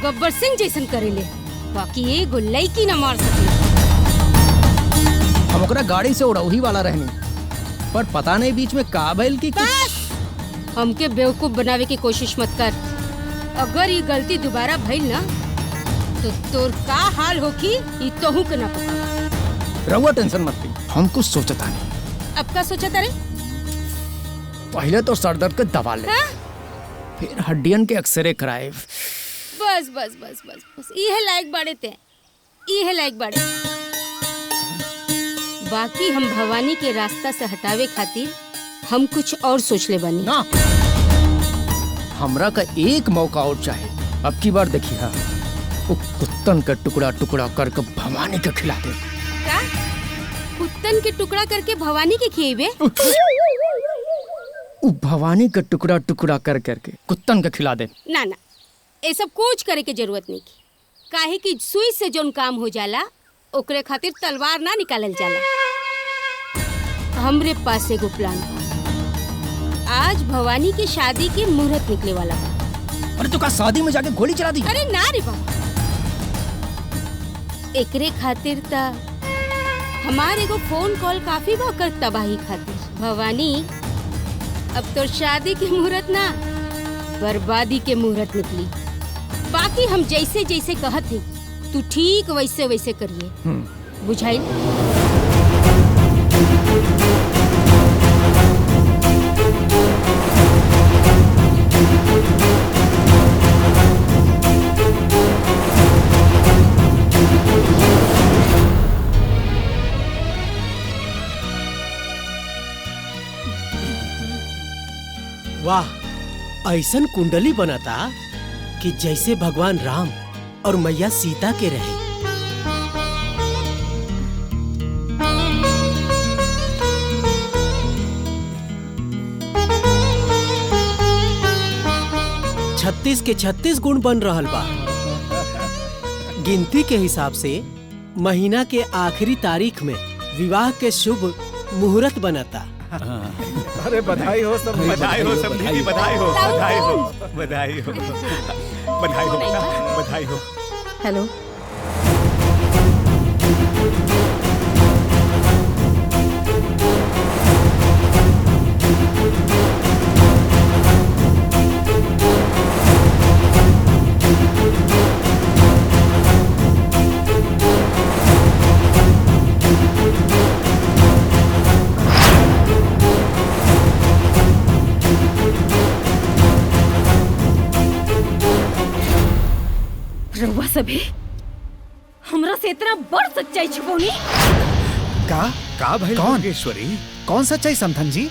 गब्बर सिंह जैसन करेले, बाकी एगो लड़की न मार सके। हम ओकरा गाड़ी से उड़ौही वाला रहनी, पर पता नहीं बीच में का भइल की हमके बेवकूफ बनावे की कोशिश मत कर। अगर ये गलती दोबारा भइल ना तो तोर का हाल होखी ई तोहू के ना पता। रहुआ टेंशन मत ली, हम कुछ सोचता नहीं। अब का सोचता रे? पहले तो सर दर्द के दवा ले, फिर हड्डियन के एक्सरे कराए। बस बस बस बस बस ये लायक बाड़े ते, ये लायक बाड़े। बाकी हम भवानी के रास्ता से हटावे खातिर हम कुछ और सोच ले बनी ना। हमरा का एक मौका और चाहे। अब की बार देखिए हाँ, वो कुत्तन का टुकड़ा टुकड़ा करके भवानी के खिला दे। का? कुत्तन के टुकड़ा करके भवानी के खिएबे? वो भवानी का टुकड़ा टुकड़ा कर करके कुत्तन के खिला दे। ना ना, ये सब कुछ करे के जरूरत नहीं की। काहे कि सुई से जोन काम हो जाला ओकरे खातिर तलवार ना निकालल जाला। हमरे पास एगो प्लान बा। आज भवानी की शादी के मुहूर्त निकले वाला बा। अरे तो का शादी में जाके गोली चला दी? अरे ना रे बाबा, एकरे खातिर ता हमार एगो फोन कॉल काफी बा कर तबाही खातिर। भवानी, अब तो शादी के मुहूर्त ना बर्बादी के मुहूर्त निकली। बाकी हम जैसे जैसे कहत थे तू ठीक वैसे वैसे करिए, बुझाई? वाह, ऐसन कुंडली बनाता कि जैसे भगवान राम और मैया सीता के रहे। छत्तीस के 36 गुण बन रहल बा। गिनती के हिसाब से महीना के आखिरी तारीख में विवाह के शुभ मुहूर्त बनता। अरे बधाई हो सब, बधाई हो सब दीदी, बधाई हो, बधाई हो, बधाई हो, बधाई हो बेटा, बधाई हो। हेलो, रउआ सभी हमरा से इतना बड़ सच्चाई छुपौनी? का भाई? कौन कौन सच्चाई समधन जी?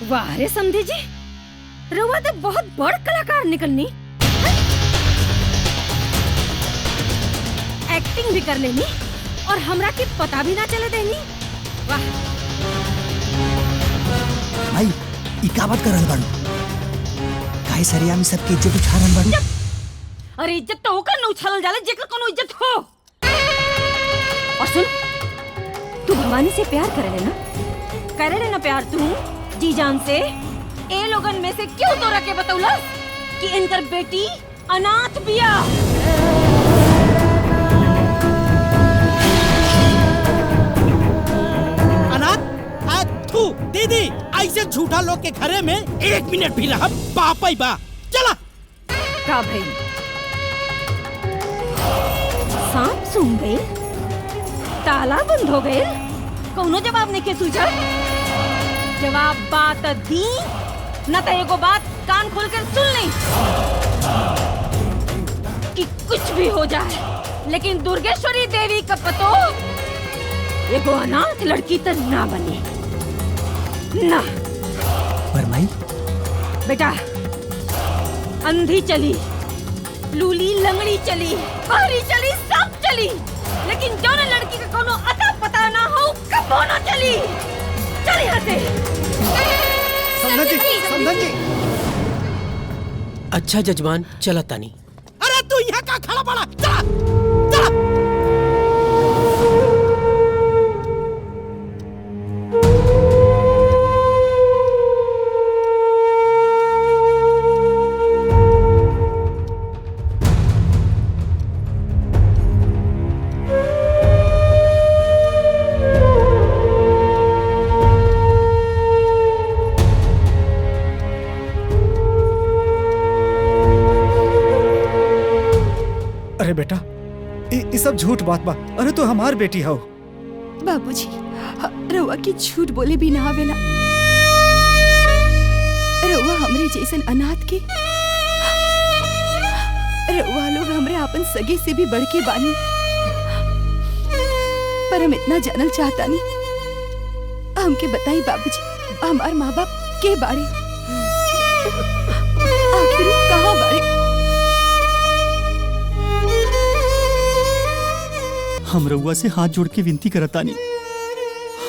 वाह रे समधी जी, रउआ तो बहुत बड़ कलाकार निकलनी। एक्टिंग भी कर लेनी और हमरा के पता भी ना चले देनी। वाह भाई, ई का बात कर रहल बाड़ू? काहे सरिया में सबके इज्जत उछाल रहल बाड़ू? अरे इज्जत तो होकर न उछालल जाला जेकर कोनो इज्जत हो। और सुन, तू भवानी से प्यार करे ना? करे ना प्यार तू जी जान से? ए लोगन में से क्यों तोरा के बतौलस कि इनकर बेटी अनाथ बिया? दीदी ऐसे झूठा लोग के घरे में 1 मिनट भी रह पापा ही बा। चला का भाई सांप सूंघ गए, ताला बंद हो गए, कौनो जवाब नहीं के सूझा? जवाब बात दी न तो एगो बात कान खोल कर सुन ली कि कुछ भी हो जाए लेकिन दुर्गेश्वरी देवी का पतो एगो अनाथ लड़की तो ना बने ना। परमाई बेटा अंधी चली, लूली लंगड़ी चली, बहरी चली, सब चली, लेकिन जो न लड़की का कोनो अता पता ना हो कबो ना चली। चल यहाँ से। समधन जी। अच्छा जजमान चला तानी। अरे तू यहाँ का खड़ा पड़ा, चला चला। अरे बेटा ये सब झूठ बात बा। अरे तू हमार बेटी हो। बाबूजी रउआ की झूठ बोले भी ना आवेला। रउआ हमरे जैसन अनाथ के, रउआ लोग हमरे आपन सगे से भी बढ़ के बानी, पर हम इतना जानल चाहता नहीं। हमके बताई बाबूजी हमार माँ बाप के बारे, आखिर कहाँ बारे? हम रउआ से हाथ जोड़ के विनती करतानी,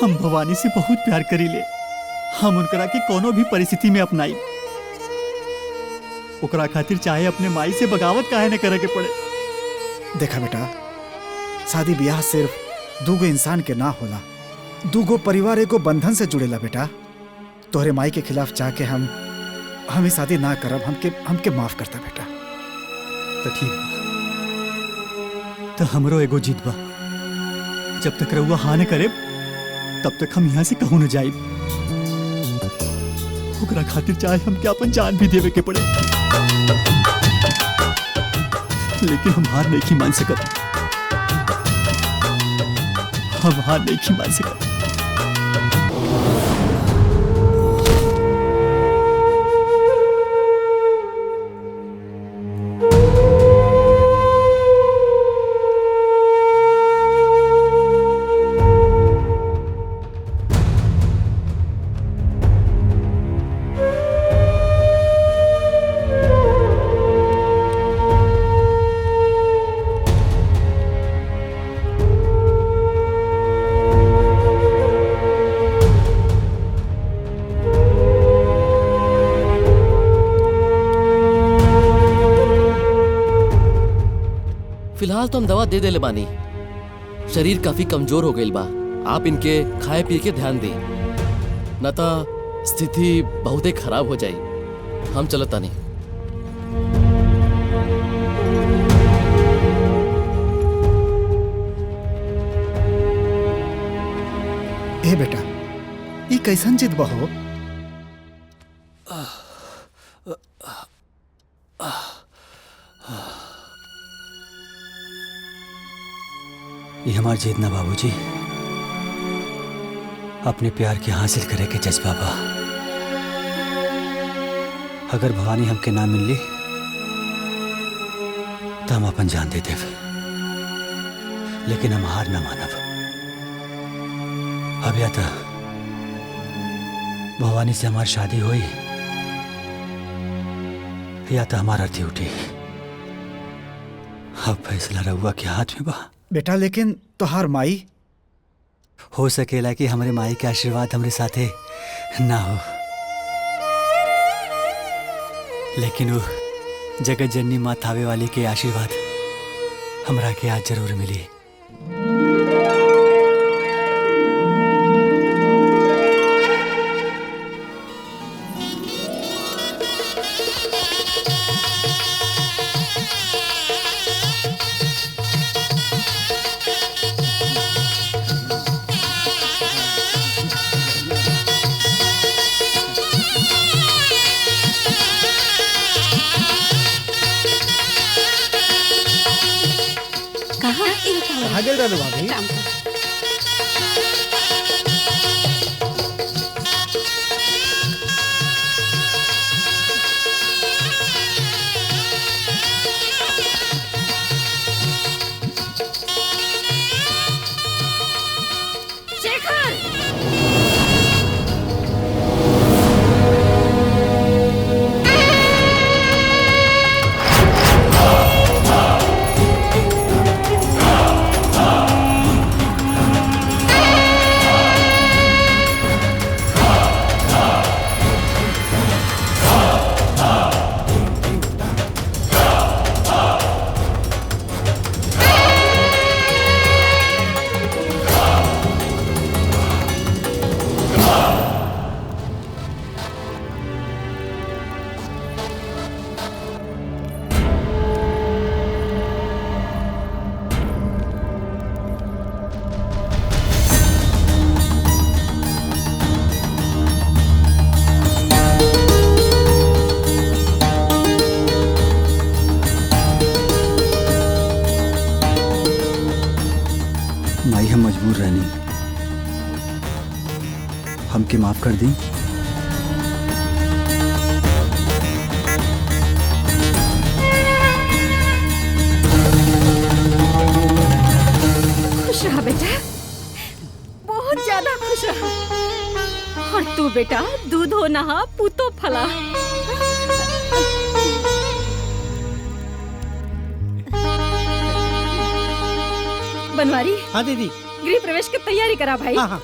हम भवानी से बहुत प्यार करीले। हम उनकरा के कोनो भी परिस्थिति में अपनाई, ओकरा खातिर चाहे अपने माई से बगावत काहे न करे के पड़े। देखा बेटा, शादी ब्याह सिर्फ दूगो इंसान के ना होला, दूगो परिवार एगो बंधन से जुड़ेला। बेटा तोहरे माई के खिलाफ जाके हम शादी ना करब, हमके माफ करता बेटा। तो ठीक बा, तो हमरो एगो जिद बा, जब तक रउआ हाँ न करे तब तक हम यहाँ से कहूँ न जाए। ओकरा खातिर चाहे हमके अपन जान भी देवे के पड़े, लेकिन हम हार नहीं मान सकत। हम हार नहीं मान सकत। फिलहाल तो हम दवा दे देले बानी, शरीर काफी कमजोर हो गईल बा। आप इनके खाए पिए के ध्यान दी, न तो स्थिति बहुत ही खराब हो जाई। हम चलत तानी। ए बेटा ये कैसन जिद बहो? ये हमार जिद ना बाबूजी, अपने प्यार के हासिल करे के जज्बा बा। अगर भवानी हमके ना मिलली तो हम अपन जान दे देव, लेकिन हम हार ना मानब। अब या तो भवानी से हमारी शादी हुई या तो हमारा अर्थी उठी। अब फैसला रहुआ के हाथ में बा। बेटा लेकिन तोहार माई? हो सकेला कि हमारे माई के आशीर्वाद हमरे साथे ना हो, लेकिन वो जगत जननी माँ थावे वाली के आशीर्वाद हमरा के आज जरूर मिली। कहाँ गेल रहलू भाभी? माई हम मजबूर रहनी, हमके माफ कर दी। खुश रहा बेटा, बहुत ज्यादा खुश रहा। और तू बेटा दूध हो नहा पूतो फला। बनवारी। हाँ दीदी। गृह प्रवेश की तैयारी करा भाई। हाँ हाँ।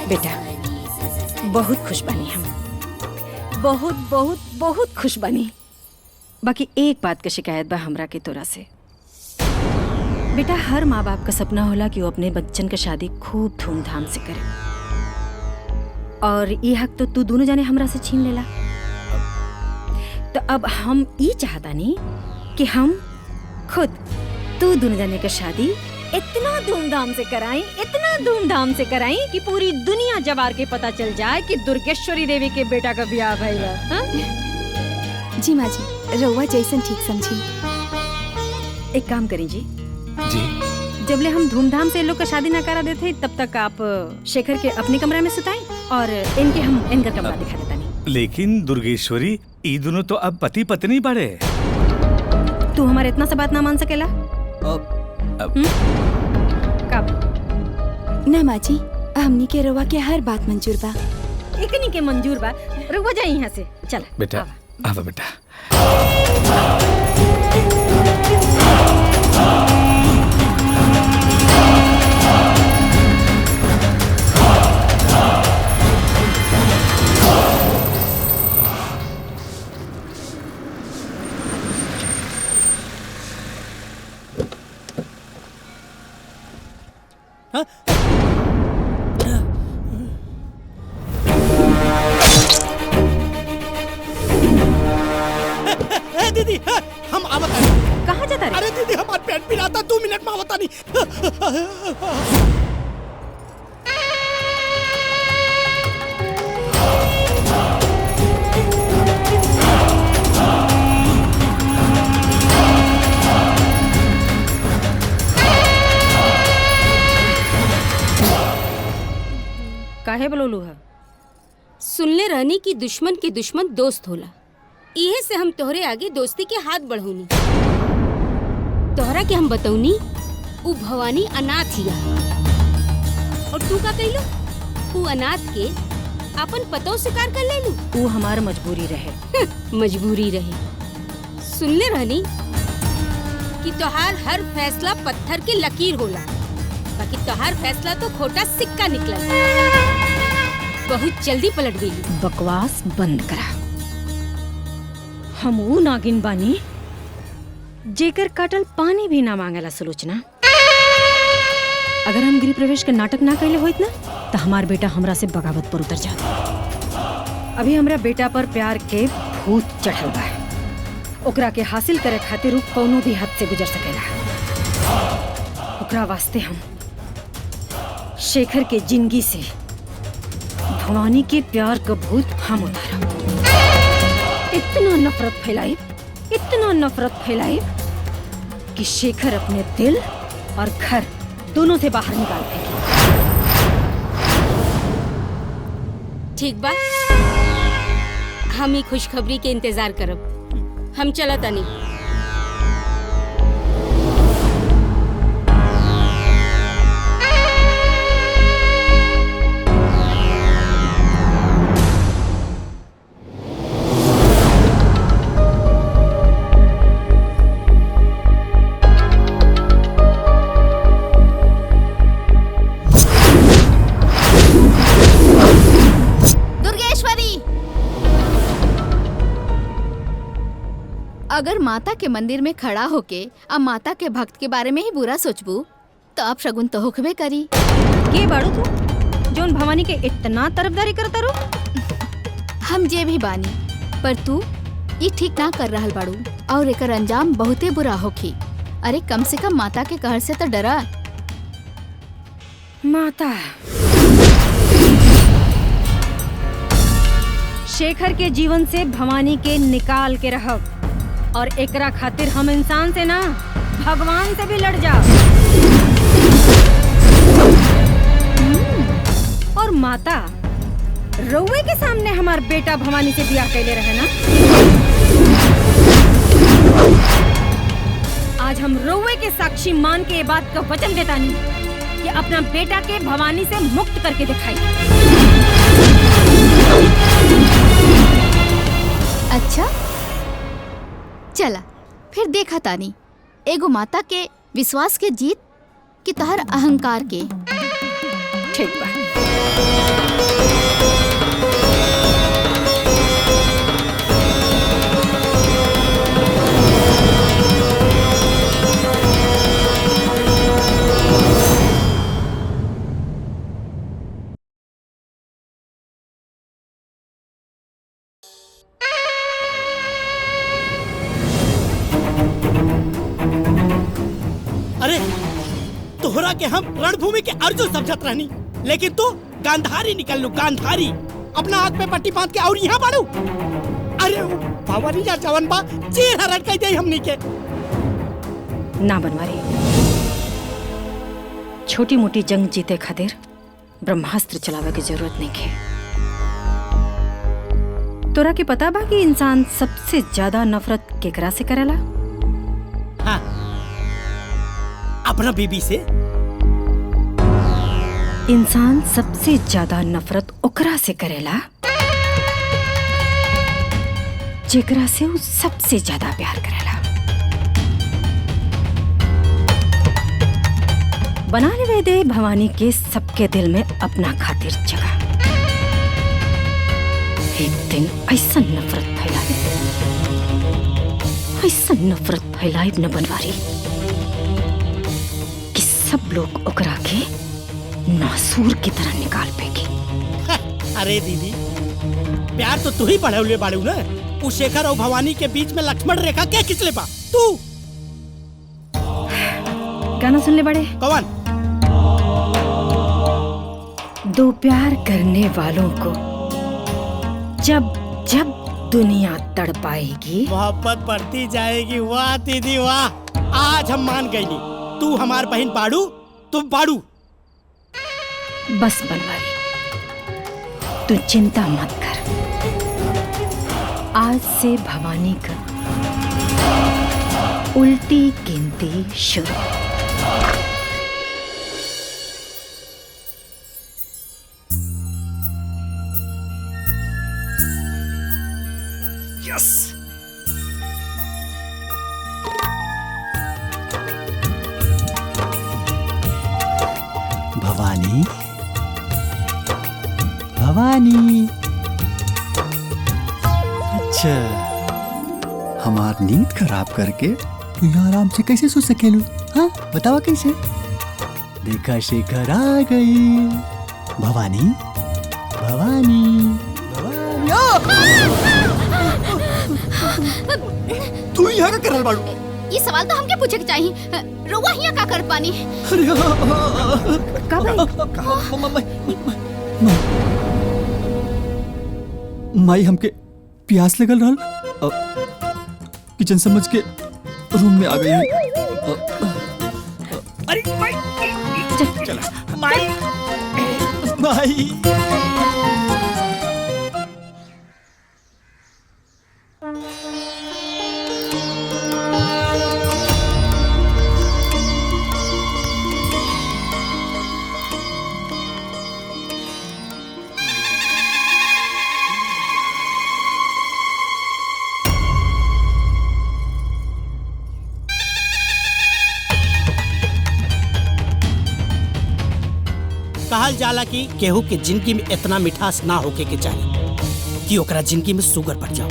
बेटा बहुत खुश बनी हम, बहुत बहुत बहुत खुश बनी। बाकी एक बात का शिकायत बा हमरा के तोरा से। बेटा हर माँ बाप का सपना होला कि वो अपने बच्चन का शादी खूब धूमधाम से करे, और ये हक तो तू दोनों जाने हमरा से छीन लेला। तो अब हम ये चाहता नहीं कि हम खुद तू दोनों जाने का शादी इतना धूमधाम से कराएं, इतना धूमधाम से कराएं कि पूरी दुनिया जवार के पता चल जाए कि दुर्गेश्वरी देवी के बेटा का ब्याह भइला। जी माँ जी, रउआ जैसन ठीक समझी। एक काम करें जी, जबले हम धूमधाम से इन लोग का शादी ना करा देते तब तक आप शेखर के अपने कमरे में सुताएं और इनके हम इनका कमरा दिखा देता नहीं। लेकिन दुर्गेश्वरी ई दोनों तो अब पति पत्नी बड़े। तू हमारे इतना सा बात ना मान सकेला? कब? ना माँ जी, हमनी के रउआ के हर बात मंजूर बा। इकनी के मंजूर बा, रुक जाए यहाँ से। चल बेटा आवा बेटा। दीदी हम आवत कहाँ जाता रे? अरे दीदी हमार पेट पिलाता, 2 मिनट में आवता नहीं। काहे बोलू है? सुनले रहनी कि दुश्मन के दुश्मन दोस्त होला, इहे से हम तोहरे आगे दोस्ती के हाथ बढ़ौनी। तोहरा के हम बतौनी उ भवानी अनाथ हिया, और तू का कइलो? उ अनाथ के अपन पतो स्वीकार कर लेलू। वो हमार मजबूरी रहे। मजबूरी रहे। सुनले रहनी कि तोहार हर फैसला पत्थर के लकीर होला, बाकी तोहार फैसला तो खोटा सिक्का निकला। बहुत जल्दी पलट गई। बकवास बंद करा। हम वो नागिन बानी जेकर काटल पानी भी ना मांगेला। सुलोचना, अगर हम गृह प्रवेश के नाटक ना कैले होइत ना तो हमार बेटा हमरा से बगावत पर उतर जाता। अभी हमरा बेटा पर प्यार के भूत चढ़ल बा। ओकरा के हासिल करे खातिर उ कौनो भी हद से गुजर सकेला। ओकरा वास्ते हम शेखर के जिंदगी से भवानी के प्यार का भूत हम उतारा। इतना नफरत फैलाई कि शेखर अपने दिल और घर दोनों से बाहर निकाल फेंकी। ठीक बा, हम ही खुशखबरी के इंतजार करब। हम चलत तनी। अगर माता के मंदिर में खड़ा होके अब माता के भक्त के बारे में ही बुरा सोचबू तो अब शगुन तो होखबे करी। के बाड़ू तू जोन भवानी के इतना तरफदारी करता रो? हम जे भी बानी, पर तू ये ठीक ना कर रहल बाड़ू और एकर अंजाम बहुते बुरा होखी। अरे कम से कम माता के कहर से तो डरा। माता शेखर के जीवन से भवानी के निकाल के रहब और एकरा खातिर हम इंसान से ना भगवान से भी लड़ जाओ। और माता रउए के सामने हमार बेटा भवानी से ब्याह कैले रहे ना। आज हम रउए के साक्षी मान के ये बात का वचन देतानी कि अपना बेटा के भवानी से मुक्त करके दिखाई। अच्छा चला फिर देखा तानी एगो माता के विश्वास के जीत कि तहर अहंकार के। ठीक बा। अरे तोहरा के हम रणभूमि के अर्जुन समझत रहनी, लेकिन तू गांधारी निकल लो। गांधारी अपना हाथ पे पट्टी बांध के और यहाँ बाड़ू। अरे भवानी या जवन बा चीर हरण कह दे हमनी के। ना बनवारी, छोटी मोटी जंग जीते खातिर ब्रह्मास्त्र चलावे की जरूरत नहीं है। तोरा के पता बा कि इंसान सबसे ज्यादा नफरत केकरा से करेला? हाँ, अपना बीबी से। इंसान सबसे ज्यादा नफरत ओकरा से करेला जेकरा से वो सबसे ज्यादा प्यार करेला। बना ले दे भवानी के सबके दिल में अपना खातिर जगह। एक दिन ऐसा नफरत फैलाई न बनवारी कि सब लोग ओकरा के नासूर की तरह निकाल फेंकी। अरे दीदी, प्यार तो तू ही बढ़े बाड़ू ना। उस शेखर और भवानी के बीच में लक्ष्मण रेखा क्या खिंचले बा तू? गाना सुन ले बड़े। कौन? दो प्यार करने वालों को जब जब दुनिया तड़पाएगी मोहब्बत बढ़ती जाएगी। वाह दीदी वाह, आज हम मान गई। तू हमार बहन बाड़ू, तुम बाड़ू। बस बनवारी, तू चिंता मत कर। आज से भवानी का उल्टी गिनती शुरू। यस। भवानी, भवानी। अच्छा, हमार नींद खराब करके तू यहाँ आराम से कैसे सो सकेलू? हाँ बतावा कैसे? देखा शेखर आ गई। भवानी, भवानी, तू यहाँ का करल बाड़ू? ये सवाल तो हमके पूछे के चाहिए। रोवा यहाँ का कर पानी? माई हमके प्यास लगल रहल किचन समझ के रूम में आ गई। अरे माई चला माई माई कहल जाला कि केहू के जिंदगी में इतना मिठास ना होके के चाहिए कि ओकरा जिंदगी में शुगर बढ़ जाओ।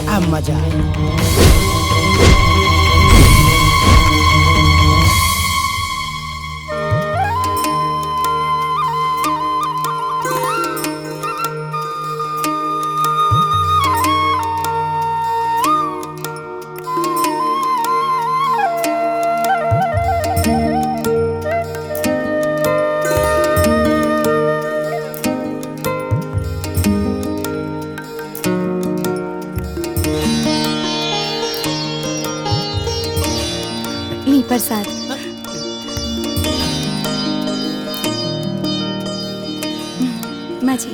अब मजा आया। ली प्रसाद। माँ जी,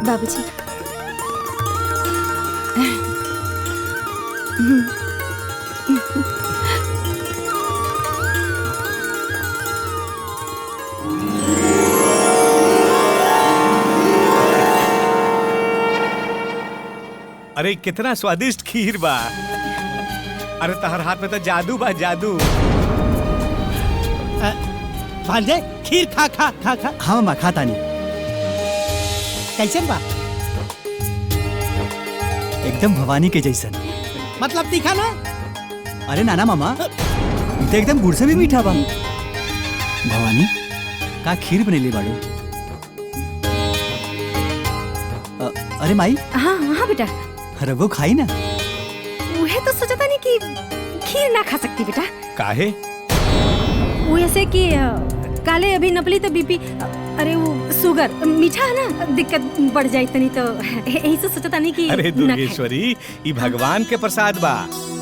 बाबूजी। अरे कितना स्वादिष्ट खीर बा। अरे तहर हाथ में तो जादू बा, जादू। भांजे खीर खा खा खा खा। हाँ मामा खाता नहीं। कैसन बा? एकदम भवानी के जैसन। मतलब तीखा ना? अरे नाना मामा, ये तो एकदम गुड़ से भी मीठा बा। भवानी का खीर बनेली बाड़ू? अरे माई। हाँ हाँ बेटा। रवो खाई ना। वह तो सोचा था नहीं कि खीर ना खा सकती बेटा। काहे? वो ऐसे कि काले अभी नपली तो बीपी, अरे वो शुगर मीठा है ना, दिक्कत बढ़ जाए तनी तो यही से सोचा था नहीं कि अरे ना खाए। दुर्गेश्वरी, ई भगवान के प्रसाद बा।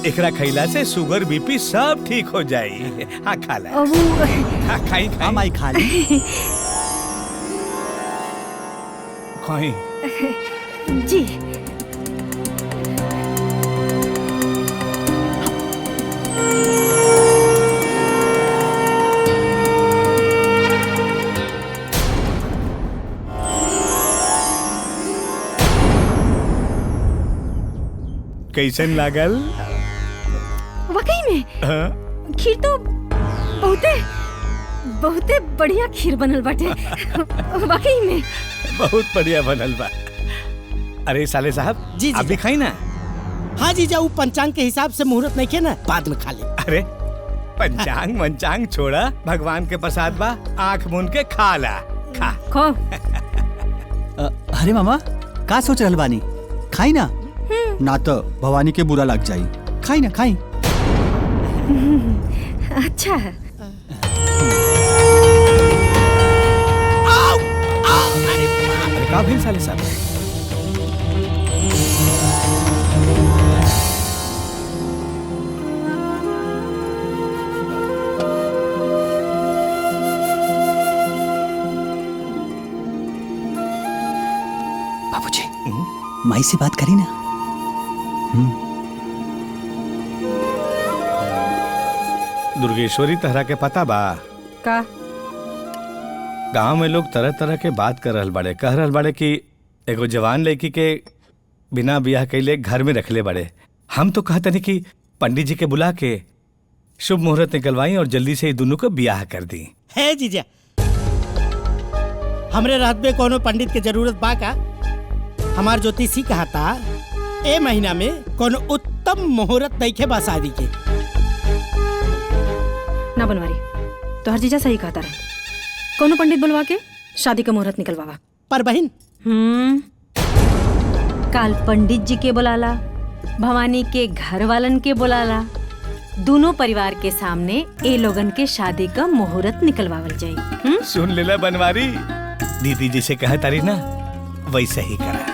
एकरा खइला से शुगर बीपी सब ठीक हो जाई। हाँ खा ला। और वो हाँ खाई खाई। माई खा ली। खाई। जी। कैसन लागल? वाकई में हाँ? खीर तो बहुते बहुते बढ़िया खीर बनल बाटे। वाकई में बहुत बढ़िया बनल बा। अरे साले साहब, जी आप भी खाई ना। हाँ जी, जाऊ पंचांग के हिसाब से मुहूर्त नहीं के ना, बाद में खा ले। अरे पंचांग मंचांग छोड़ा, भगवान के प्रसाद बा, आंख मूंद के खा ला। खा। खो। अरे मामा का सोच रहल बानी? खाई ना, ना तो भवानी के बुरा लग जाई। खाई ना, खाई। अच्छा। अरे का भेल साले साहब? बाबूजी, माई से बात करी ना। दुर्गेश्वरी, तहरा के पता बा? का? गांव में लोग तरह तरह के बात कर रहल बाड़े। कह रहल बाड़े कि एगो जवान लड़की के बिना ब्याह कैले घर में रखले बाड़े। हम तो कहते नहीं कि पंडित जी के बुला के शुभ मुहूर्त निकलवाई और जल्दी से ये दोनों को ब्याह कर दी। है जीजा, हमरे रात में कोनो पंडित के जरूरत बा का? हमार ज्योतिषी कहा था ए महीना में कोनो उत्तम मुहूर्त नहीं बा शादी के। ना बनवारी, तो हर जीजा सही कहता रहे। कोनो पंडित बुलवा के शादी का मुहूर्त निकलवावा। पर बहन, काल पंडित जी के बुलाला, भवानी के घर वालन के बुलाला, दोनों परिवार के सामने ए लोगन के शादी का मुहूर्त निकलवावल जाई। सुन लेला बनवारी, दीदी जिसे कहा तारी ना वैसा ही करा।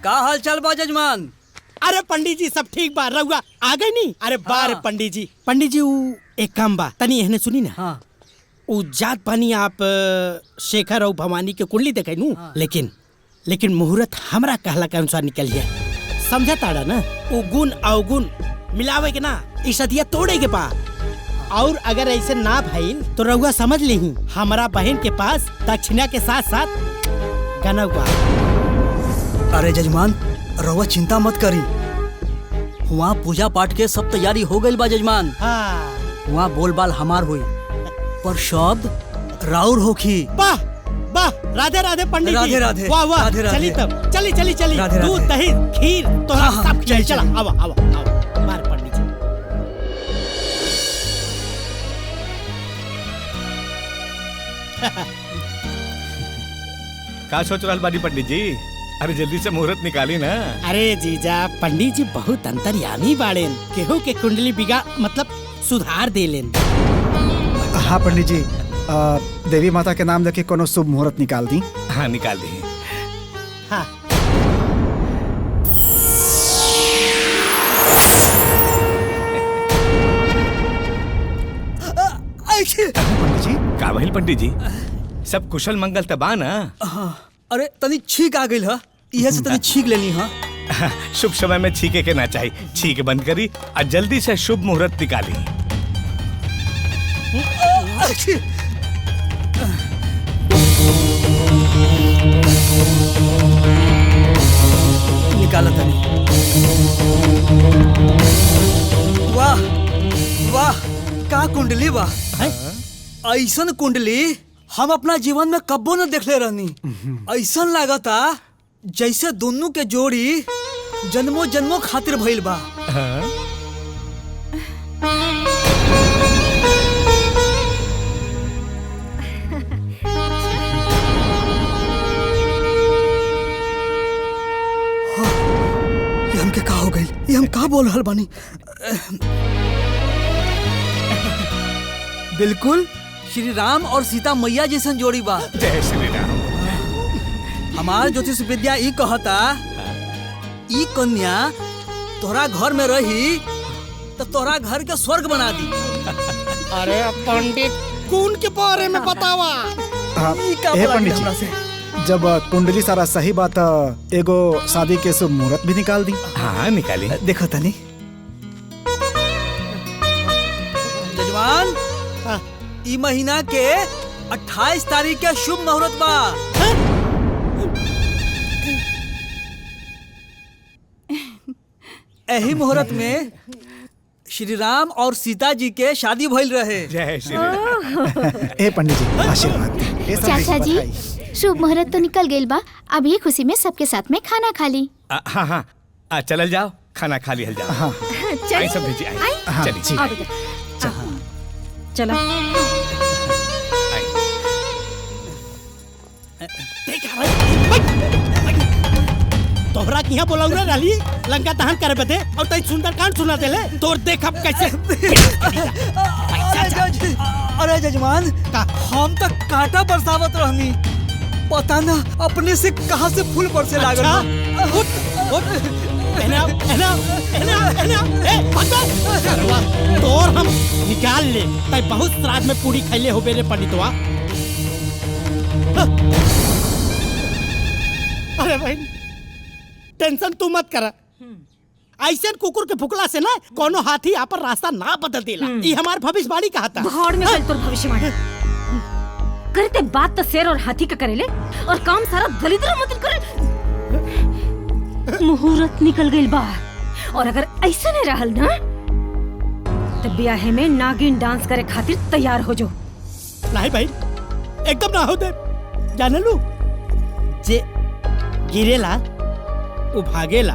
का हाल चाल बा जजमान? अरे पंडित जी सब ठीक बा, रहुआ आ गई नहीं? अरे बार पंडित जी ऊ एक काम बा, तनी एहने सुनी ना। हाँ। ऊ जात पानी आप शेखर और भवानी के कुंडली देखे नू। हाँ। लेकिन मुहूर्त हमरा कहला के अनुसार निकल गया, समझा ताड़ा ना? वो गुण अवगुण मिलावे के ना, इस सदिया तोड़े के पा। और अगर ऐसे ना भइल तो रहुआ समझ ली हमारा बहन के पास दक्षिणा के साथ साथ गनव बा। अरे जजमान रहुआ चिंता मत करी, वहाँ पूजा पाठ के सब तैयारी हो गई बा जजमान। हाँ। वहाँ बोलबाल हमार हुई, पर शब्द राउर होखी। वाह वाह, राधे राधे पंडित जी। राधे राधे। वाह वाह, राधे राधे। चली तब, चली राधे दूध राधे। दही खीर तो हाँ, सब चली, चला। चली। आवा मार पंडित जी। का सोच रहल बानी पंडित जी? अरे जल्दी से मुहूर्त निकाली ना। अरे जीजा, पंडित जी बहुत अंतर्यामी बाड़ेन, केहू के कुंडली बिगा मतलब सुधार देलेन। हाँ पंडित जी, देवी माता के नाम लेके कोनो शुभ मुहूर्त निकाल दी। हाँ निकाल दी। हाँ। पंडित जी का भइल पंडित जी? सब कुशल मंगल तबा ना? अरे तनी छींक आ गई है, यह से तनी छींक लेनी है। शुभ समय में छीके के ना चाहिए, छीके बंद करी और जल्दी से शुभ मुहूर्त निकाली। निकाला तनी। वाह वाह, का कुंडली बा। ऐसन कुंडली हम अपना जीवन में कब्बो न देखले रहनी। ऐसन लागता जैसे दोनों के जोड़ी जन्मों जन्मों खातिर भइल बा। ये हमके का हो गइल? ये हम का बोल रहल बानी? बिल्कुल श्री राम और सीता मैया जैसन जोड़ी बा। जय श्री राम। हमार ज्योतिष विद्या ई कहता, ई कन्या तोहरा घर में रही तो तोहरा घर के स्वर्ग बना दी। अरे पंडित कौन के बारे में बतावा? ए पंडित जी, जब कुंडली सारा सही बात, एगो शादी के शुभ मुहूर्त भी निकाल दी। हाँ निकाली। देखो तनी जजमान, ई महीना के 28 तारीख के शुभ मुहूर्त बा। यही मुहूर्त में श्री राम और सीता जी के शादी भइल रहे। जय श्री राम। ए पंडित जी आशीर्वाद। चाचा जी, शुभ मुहूर्त तो निकल गइल बा, अब ये खुशी में सबके साथ में खाना खा ली। हाँ हाँ, चलल जाओ, खाना खा लिहल जाओ। हाँ। आई सब भेजी, आई। चलिए। चला। तोहरा किया बोलाऊ रे राली, लंका दहन करे बदे और तई सुंदरकांड सुना देले। तोर देख अब कैसे। अरे जजमान, हम तक कांटा बरसावत रहनी, पता ना अपने से कहां से फूल बरसे लागल। तोर हम निकाल ले, तई बहुत श्राद्ध में पूरी खैले हो बेरे पंडितवा। अरे भाई टेंशन तू मत कर, ऐसे कुकुर के फुकला से ना कोनो हाथी यहाँ पर रास्ता ना बदल देला। ये हमार भविष्यवाणी कहा था। भाड़ में चल तोर भविष्यवाणी। करते बात तो शेर और हाथी का करेले और काम सारा दलिद्र मत करे। मुहूर्त निकल गइल बा और अगर ऐसा नहीं रहल ना तो ब्याह में नागिन डांस करे खातिर तैयार हो जो। नहीं भाई एकदम ना हो दे, जाने लू जे गिरेला वो भागेला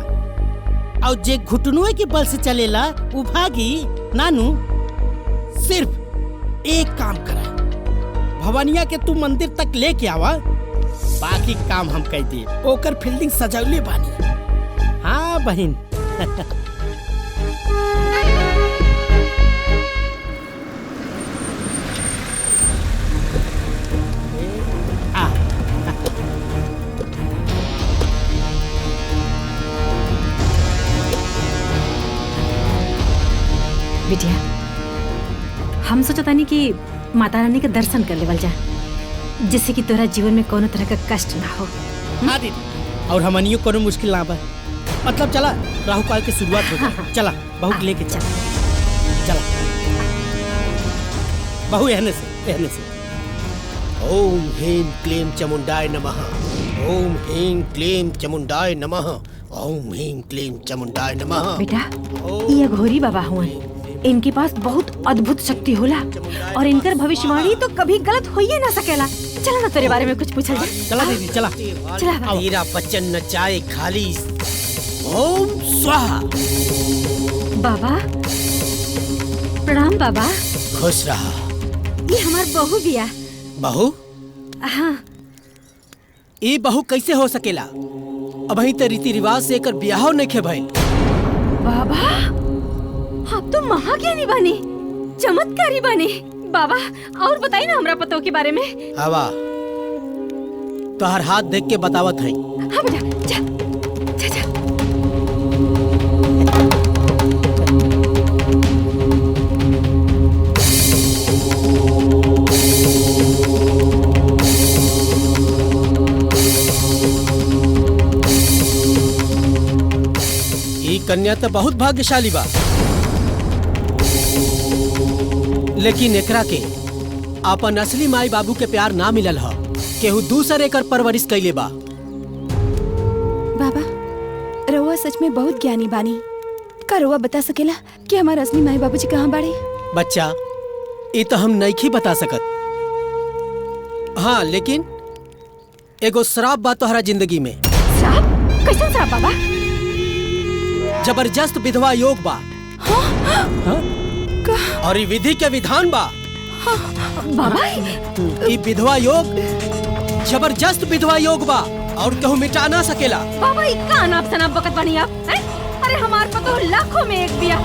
और जे घुटनुए के बल से चलेला वो भागी। नानू सिर्फ एक काम करा, भवनिया के तू मंदिर तक लेके आवा, बाकी काम हम कह दिए। ओकर फील्डिंग सजौले बानी। हाँ बहन। बिटिया, हम सोचतानी कि माता रानी के दर्शन कर लेवल जा, जिससे कि तोरा जीवन में कोनो तरह का कष्ट ना हो। हाँ दीदी, और हमनियो कोनो मुश्किल ना बा। मतलब चला राहु काल की शुरुआत हो गई। चला बहू के लेके चला। चला बहू एहने से। ओम ह्रीं क्लीं चामुंडाय नमः। ओम ह्रीं क्लीं चामुंडाय नमः। ओम ह्रीं क्लीं चामुंडाय नमः। बेटा, ये घोरी बाबा हुआ, इनके पास बहुत अद्भुत शक्ति होला और इनकर भविष्यवाणी तो कभी गलत हो ही ना सकेला। चला ना तेरे बारे में कुछ पूछल जाए। चला दीदी चला। चला। तेरा बच्चन नचाए खाली। ओम स्वाहा। बाबा प्रणाम। बाबा खुश रहा। ये हमार बहू बिया। बहू? हाँ। ये बहू कैसे हो सकेला? अब ही तो रीति रिवाज से एकर ब्याह नहीं भइल। बाबा आप तो महाज्ञानी बने, चमत्कारी बने। बाबा और बताई ना हमरा पतों के बारे में। हवा तोहर हाथ देख के बतावत है। हाँ बेटा, जा। कन्या तो बहुत भाग्यशाली बा, लेकिन एकरा के अपन असली माई बाबू के प्यार ना मिलल ह। केहू दूसरे एकर परवरिश कैले बा। बाबा रउआ सच में बहुत ज्ञानी बानी। का रउआ बता सकेला कि हमारे असली माई बाबूजी कहाँ बाड़े? बच्चा ये तो हम नहीं बता सकत। हाँ लेकिन एगो श्राप बा तोहरा जिंदगी में। श्राप? कैसन श्राप बाबा? जबरदस्त विधवा योग बा। हाँ? और ये विधि के विधान बा। बाबा ये विधवा योग जबरदस्त विधवा योग बा और कहूँ मिटा ना सकेला। बाबा का अनाप शनाप बकत बानी आप? अरे हमार पतो लाखों में एक बिया,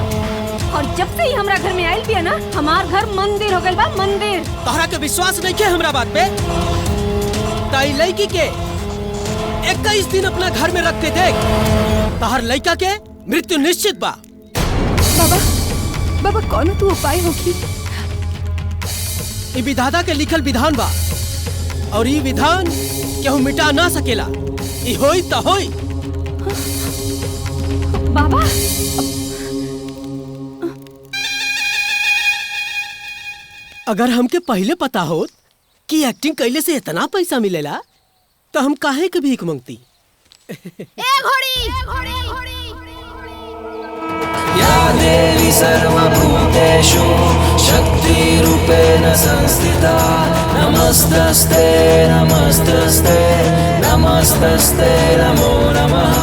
और जब से ही हमरा घर में आयल बिया ना, हमार घर मंदिर हो गइल बा, मंदिर। तोहरा के विश्वास नहीं है हमरा बात पे? ताई लड़की के 21 दिन अपना घर में रख के देख, तोहर लड़का के मृत्यु निश्चित बा। बाबा कौन तू उपाय होगी? ये विधाता के लिखल विधान बा और ये विधान केहू मिटा ना सकेला। ये होई त होई। बाबा अगर हमके पहले पता होत कि एक्टिंग कैले से इतना पैसा मिलेला तो हम काहे के भीख मांगती। या देवी सर्वभूतेषु शक्तिरूपेण संस्थिता नमस्तस्ते नमस्तस्ते नमस्तस्ते नमो नमः।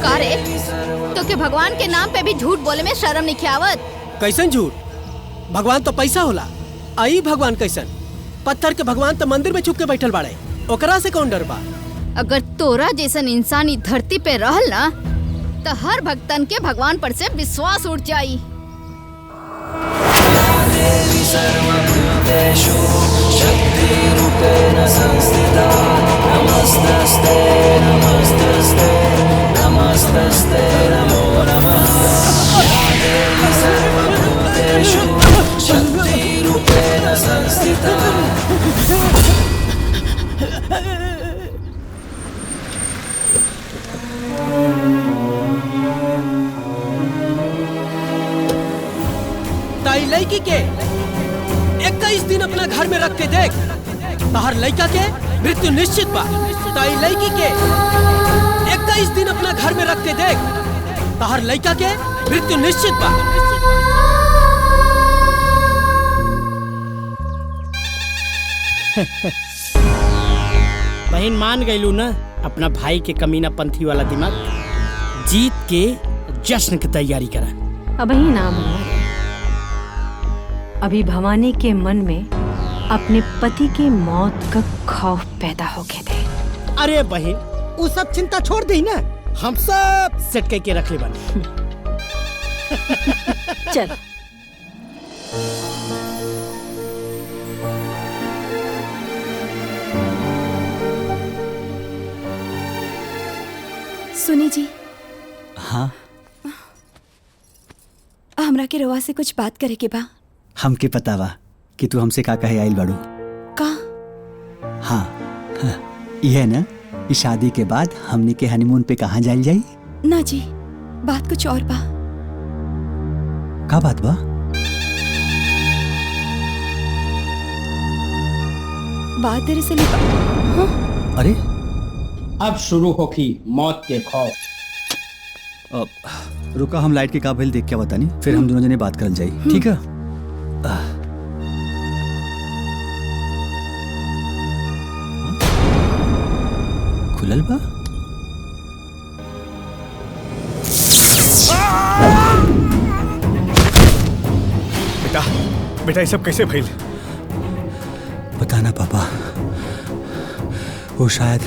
का रे तो के भगवान के नाम पे भी झूठ बोले में शर्म नहीं आवत? कैसन झूठ? भगवान तो पैसा होला। आई भगवान कैसन? पत्थर के भगवान तो मंदिर में छुप के बैठल बाड़े, ओकरा से कौन डर बा? अगर तोरा जैसन इंसान इस धरती पे रहल ना तो हर भक्तन के भगवान पर से विश्वास उठ जाई। देवी सर्वभूतेषु शक्तिरूपेण संस्थिता नमस्तस्ते नमस्तस्ते नमस्तस्ते नमो नमः। देवी सर्वभूतेषु शक्तिरूपेण संस्थिता। ताई लड़की के 21 दिन अपना घर में रख के देख, तोहर लड़का के मृत्यु निश्चित बा। ताई लड़की के 21 दिन अपना घर में रख के देख, तोहर लड़का के मृत्यु निश्चित बा। बहन मान गईलू ना अपना भाई के कमीना पंथी वाला दिमाग। जीत के जश्न की तैयारी करा। अब ही नाम अभी भवानी के मन में अपने पति की मौत का खौफ पैदा हो गए थे। अरे बहन, वो सब चिंता छोड़ दी ना, हम सब सेट करके रख ले बने। चल। सुनी जी, हाँ हमरा के रवा से कुछ बात करे के बा। हमके पता बा कि तू हमसे का कहे आइल बाड़ू। का? हाँ, यह ना कि शादी के बाद हमने के हनीमून पे कहाँ जाइल जाई? ना जी, बात कुछ और बा। का बात बा? बात दरअसल हाँ? अरे अब शुरू होगी मौत के खौफ। रुका, हम लाइट के काबिल देख के बतानी, फिर हम दोनों जने बात करल जाई, ठीक है? खुलल बा? बेटा बेटा ये सब कैसे भइल? बताना पापा, वो शायद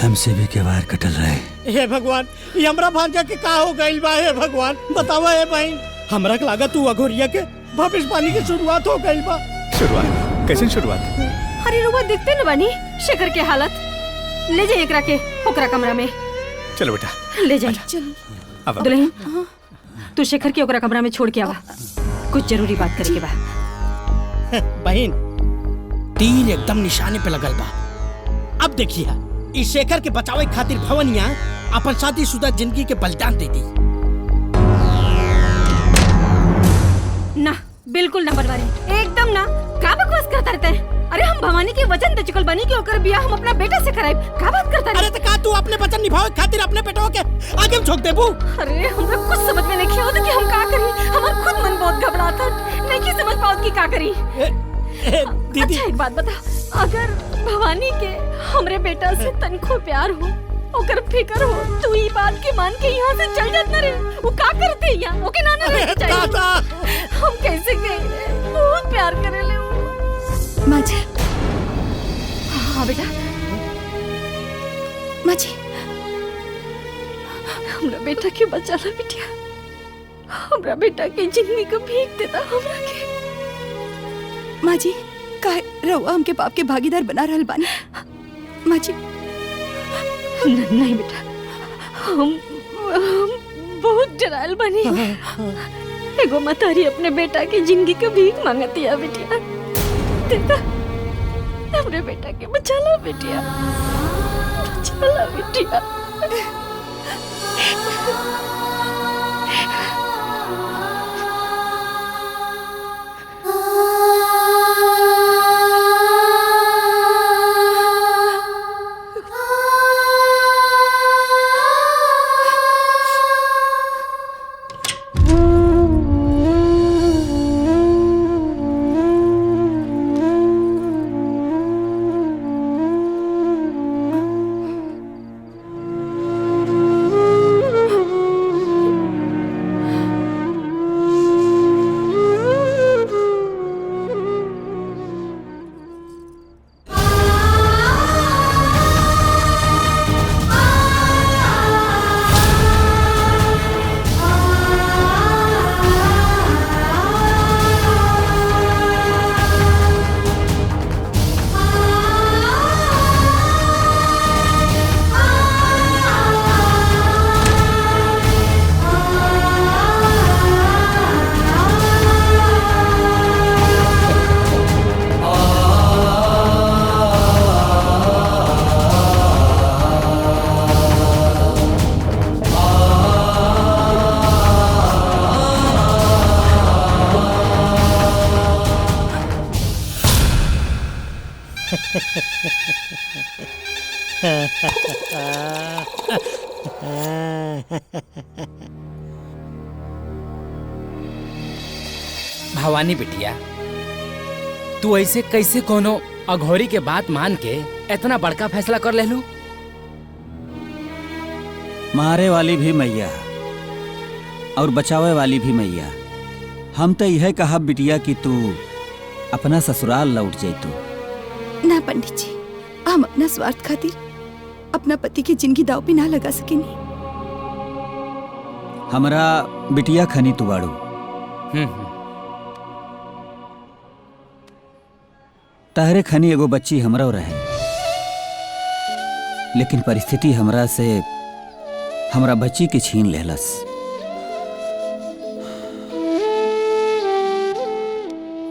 हमसे भी केवार कटल रहे। हे भगवान, ये हमरा भांजा के का हो गइल बा? हे भगवान बतावा हे बहन, हमरा के लागत तू अघोरिया के भविष्यवाणी की शुरुआत हो गइल बा। शुरुआत? कैसे शुरुआत? अरे रुआ देखते न बानी शेखर के हालत। ले जाइए एकरा के ओकरा कमरा में। चलो बेटा ले जाइए। अब दुल्हन, तू शेखर के ओकरा कमरा में छोड़ के आवा, कुछ जरूरी बात करे के बा। बहन, तीर एकदम निशाने पे लगल बा। अब देखिए, इस शेखर के बचावे खातिर भवनिया अपन शादीशुदा जिंदगी के बलिदान दे दी। ना, बिल्कुल ना बनवारी, एकदम ना। का बकवास करता रहता है? अरे हम भवानी के वचन दे चुकल बानी कि ओकर बियाह हम अपना बेटा से कराएब। का बात करता है? अरे तो का तू अपने वचन निभावे खातिर अपने बेटवा के आगे छोड़ देबू? अरे हमरा कुछ समझ में नहीं आवत कि हम का करी। हमार खुद मन बहुत घबराता, नहीं की समझ पाओ कि का करी। दीदी, अच्छा एक बात बता, अगर भवानी के हमरे बेटा से तनखो प्यार हो, ओकर फिकर हो, तू ई बात के मान के यहाँ से चल जात ना रे। वो का करते यहाँ? ओके ना ना रहना चाहिए। हम कैसे गए रे? बहुत प्यार करे ले वो। माँ जी। हाँ बेटा। माँ जी, हमरा बेटा के बचा ला बिटिया। हमरा बेटा के जिंदगी को भीख देता हमरा के। माँ जी, काहे रउआ हमके पाप के भागीदार बना रहल बानी? माँ जी। नहीं बेटा, हम बहुत डराल बनी। एगो मतारी अपने बेटा की जिंदगी का भीख मांगती है बिटिया। देखा, हमरे बेटा के बचा ला बिटिया, बचा ला बिटिया। भवानी बिटिया, तू ऐसे कैसे कोनो अघोरी के बात मान के इतना बड़का फैसला कर लेलू? मारे वाली भी मैया और बचावे वाली भी मैया, हम तो यह कहा बिटिया कि तू अपना ससुराल लौट जैतू। ना पंडित जी, हम अपना स्वार्थ खातिर अपना पति की जिंदगी दाव पे ना लगा सकेनी। हमरा बिटिया खनी तू बाड़ू। तहरे खनी एगो बच्ची हमरा रहे, लेकिन परिस्थिति हमरा से हमरा बच्ची के छीन लेहलस।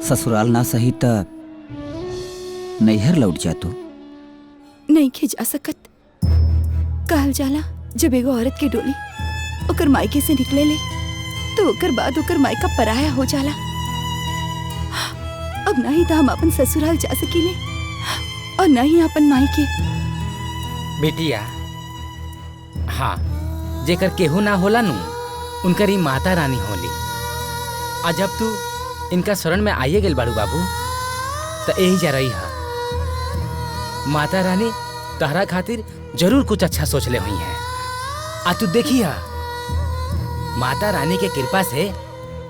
ससुराल ना सही त नैहर लौट जातू। नहीं खे जा सकत। कहल जाला जब एगो औरत के डोली ओकर मायके से निकले ले तो ओकर बाद ओकर मायका पराया हो जाला। अब ना ही तो हम अपन ससुराल जा सकीले और ना ही अपन मायके। बेटिया, हाँ, जेकर केहू ना होला नु उनकर ही माता रानी होली। आ जब तू इनका शरण में आइए गेल बाड़ू बाबू, तो यही जा रही है। माता रानी तहरा खातिर जरूर कुछ अच्छा सोच ले हुई है। आ तू देखी है, माता रानी के कृपा से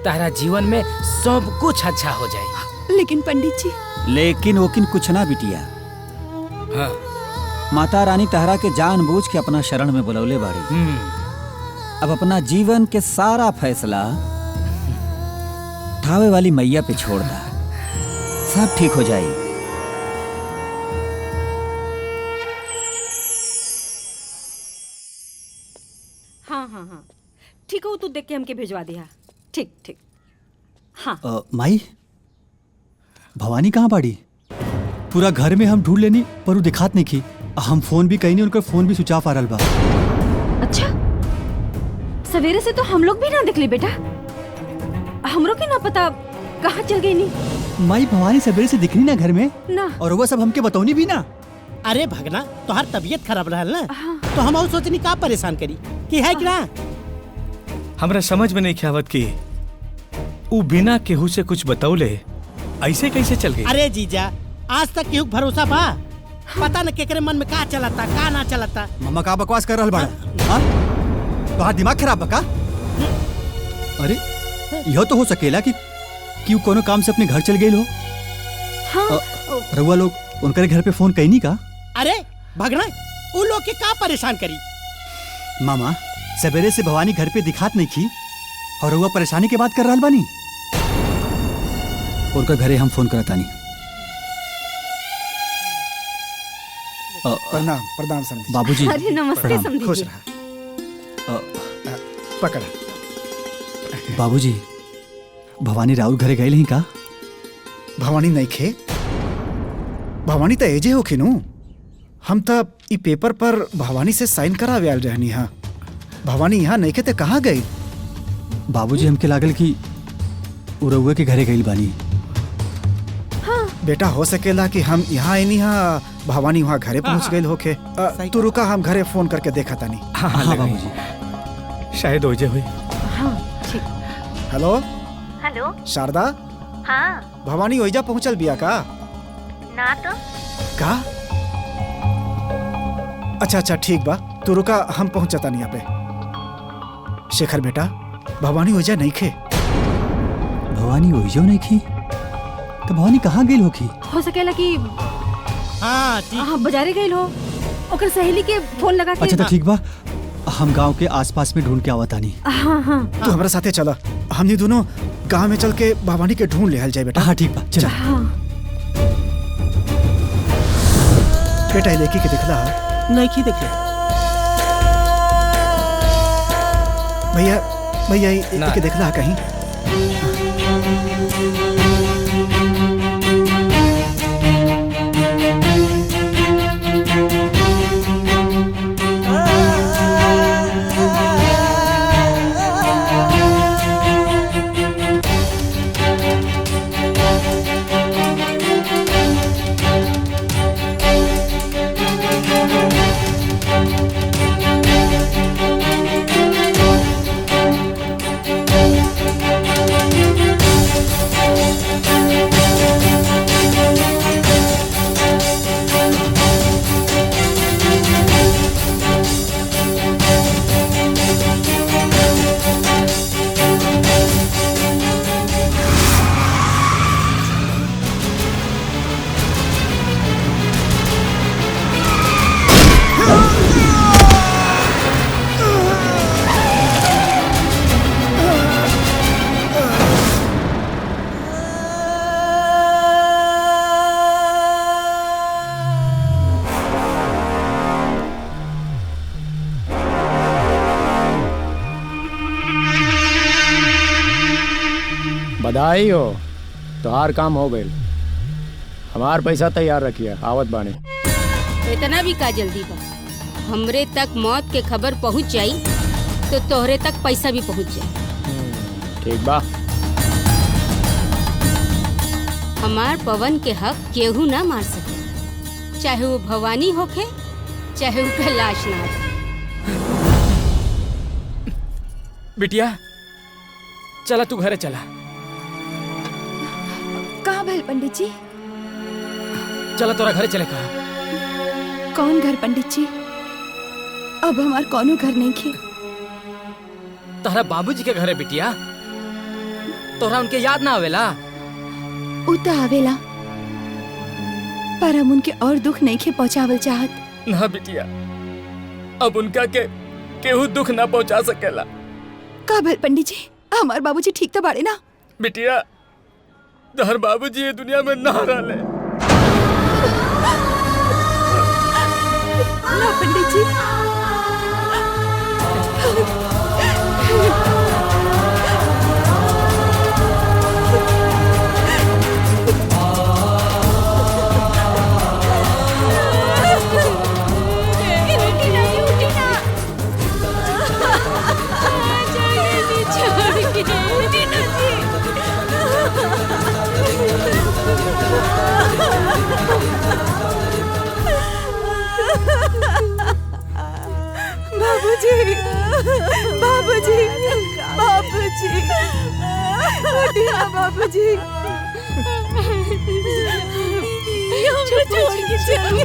तहरा जीवन में सब कुछ अच्छा हो जाए। लेकिन पंडित जी, लेकिन वोकिन कुछ ना बिटिया। हाँ। माता रानी तहरा के जानबूझ के अपना शरण में बुलौले बाड़ी। अब अपना जीवन के सारा फैसला थावे वाली मैया पे छोड़ दा, सब ठीक हो जाए। हाँ हाँ हाँ, ठीक हो, तू देख के हमके भिजवा दिया। ठीक ठीक। हाँ। माई, भवानी कहाँ बाड़ी? पूरा घर में हम ढूंढ लेनी पर वो दिखात नहीं की। हम फोन भी कहीं नहीं, उनका फोन भी स्विच ऑफ आ रहा बा। अच्छा, सवेरे से तो हम लोग भी ना दिखली बेटा। हमरो के ना पता कहाँ चल गई नी। माई, भवानी सवेरे से दिखनी ना घर में ना, और वो सब हमके बतौनी भी ना। अरे भगना, तोहार तबीयत खराब रहल ना, तो हम और सोचनी का परेशान करी कि है कि ना। हमरा समझ में नहीं ख्यावत की उ बिना केहू से कुछ बतौले ऐसे कैसे चल गई। अरे जीजा, आज तक केहू भरोसा बा? पता न केकरे मन में का चलता का ना चलता। मम्मा का बकवास कर रहल बाड़ा? हाँ? तोहार दिमाग खराब बका? अरे यह तो हो सकेला कि वो कोनो काम से अपने घर चल गई हो। हाँ। रउआ लोग उनके घर पे फोन कहीं का? अरे भगना, उ लोग के का परेशान करी। मामा, सवेरे से भवानी घर पे दिखात नहीं की और रउआ परेशानी के बात कर रहल बानी। उनका घरे हम फोन करतानी। प्रणाम प्रणाम समझी। बाबूजी। अरे नमस्ते समझी। खुश रहा। पकड़ा। बाबूजी, भवानी राउर घरे गए नहीं का? भवानी नहीं खे। भवानी तो एजे हो खिनू। हम तब ई पेपर पर भवानी से साइन करावे आल रहनी। हाँ, भवानी यहाँ नहीं खे ते कहाँ गई? बाबूजी, हमके लागल कि उरउए के घरे गई बानी। हाँ। बेटा, हो सकेला कि हम यहाँ आईनी। हाँ, भवानी वहाँ घरे पहुँच गई होके। तू रुका, हम घरे फोन करके देखा तानी। हाँ बाबूजी, शायद ओजे हुई। हाँ ठीक। Hello hello Sharda. हाँ। भवानी ओइजा पहुँचल बिया का? ना तो। का? अच्छा अच्छा ठीक बा, तू रुका, हम पहुँचता नहीं यहाँ पे। शेखर बेटा, भवानी ओइजा नहीं खे। भवानी ओइजो नहीं खी? तो भवानी कहाँ गई होखी? हो सकेला कि हाँ बाजारे गई हो, ओकर सहेली के फोन लगा के। अच्छा तो ठीक बा, हम गांव के आसपास में ढूंढ के आवतानी। हाँ हाँ। तू हमारे साथे चला, हमनी दोनों गांव में चल के भवानी के ढूंढ ले जाए बेटा। हाँ ठीक बा, चल। हाँ। बेटा लेकी के दिखला? नहीं की देखे। भैया भैया ये दिखला कहीं? बधाई हो, तोहार काम हो गई। हमार पैसा तैयार रखिए, आवत बाने। इतना भी का जल्दी बा? हमरे तक मौत के खबर पहुंच जाई तो तोहरे तक पैसा भी पहुंच जाई। ठीक बा। हमार पवन के हक केहू ना मार सके, चाहे वो भवानी होखे चाहे वो कैलाश नाथ। बिटिया चला, तू घरे चला। कहाँ भइल पंडित जी? चला तोरा घरे चले। कहा? कौन घर पंडित जी? अब हमार कौनो घर नहीं खे। तोहरा बाबूजी के घरे बिटिया। तोहरा उनके याद ना आवेला? उ त आवेला, पर हम उनके और दुख नहीं खे पहुँचावल चाहत। ना बिटिया, अब उनका के केहू दुख ना पहुंचा सकेला। का भइल पंडित जी? हमार बाबूजी ठीक तो बाड़े ना? बिटिया तोहर बाबूजी ये दुनिया में ना रहले। ना पंडित जी। बाबूजी, बाबूजी, बाबूजी, उठिए बाबूजी।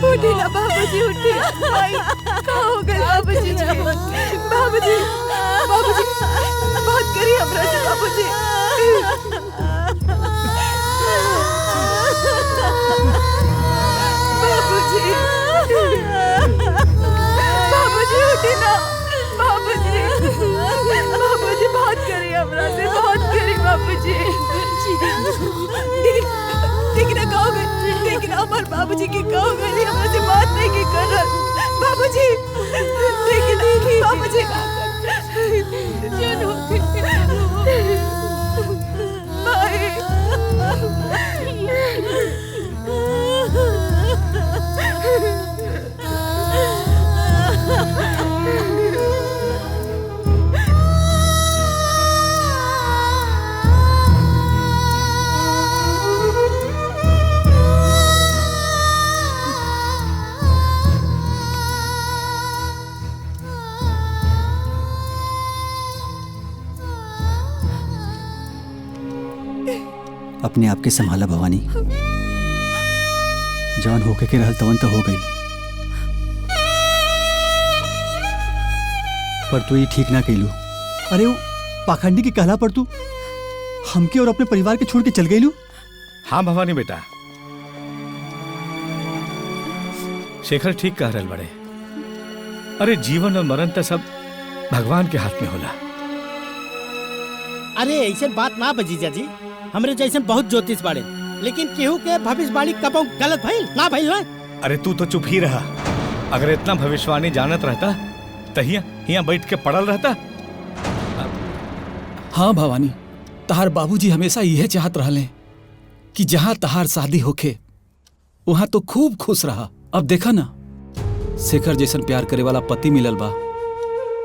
उठिए ना बाबूजी, उठिए। कहाँ हो गए बाबूजी? बाबूजी, बाबूजी, बात करिए हमरा से बाबूजी। बाबूजी, बाबूजी उठिए ना। बाबूजी, बाबूजी बात करिए हमरा से, बात करिए बाबूजी। ठीक ना कहोगे, ठीक ना हमारे बाबूजी की कहोगे हमरा से बात नहीं की कर रहा। बाबूजी, ठीक ना बाबूजी। अपने आप के संभाला भवानी। जान होके के रहल तवन तो हो गई, पर तू ये ठीक ना कैलू। अरे वो पाखंडी की कहला पर तू हमके और अपने परिवार के छोड़ के चल गईलू। हाँ भवानी बेटा, शेखर ठीक कह रहल बड़े। अरे जीवन और मरण तो सब भगवान के हाथ में होला। अरे ऐसे बात ना भजीजा जी, हमरे जैसे बहुत ज्योतिष बाड़े, लेकिन केहू के भविष्यवाणी कबो गलत भइल ना भइल ना। अरे तू तो चुप ही रहा। अगर इतना भविष्यवाणी जानत रहता तो यहाँ बैठ के पड़ल रहता। हाँ भवानी, तहार बाबूजी हमेशा यह चाहत रहले कि जहाँ तहार शादी होखे वहाँ तो खूब खुश रहा। अब देखा ना, शेखर जैसन प्यार करे वाला पति मिलल बा,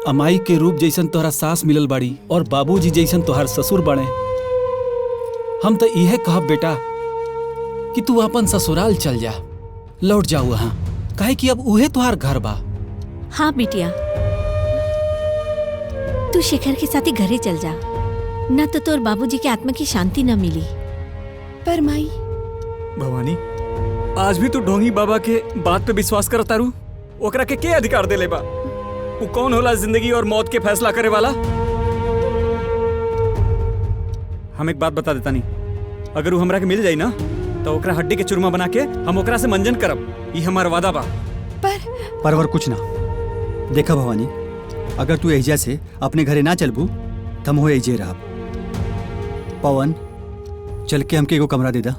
अमाई के रूप जैसन तोहरा सास मिलल बाड़ी, और बाबूजी जैसन तोहार ससुर बने। हम तो यह कहब बेटा कि तू अपन ससुराल चल जा, लौट जा वहाँ, काहे कि अब उहे तोहार घर बा। हाँ बिटिया, तू शेखर के साथ ही घरे चल जा, ना तो तोर बाबूजी के आत्मा की शांति न मिली। पर माई भवानी, आज भी तू ढोंगी बाबा के बात पे विश्वास कर तारू? ओकरा के क्या अधिकार दे ले बा? वो कौन होला जिंदगी और मौत के फैसला करे वाला? हम एक बात बता देता नहीं, अगर वो हमरा के मिल जाई ना तो ओकरा हड्डी के चूरमा बना के हम ओकरा से मंजन करब। ये हमारा वादा बा। परवर कुछ ना। देखा भवानी, अगर तू एहिजा से अपने घरे ना चलबू तो हम हो एहिजे रहब। पवन, चल के हमके एगो कमरा दे दा।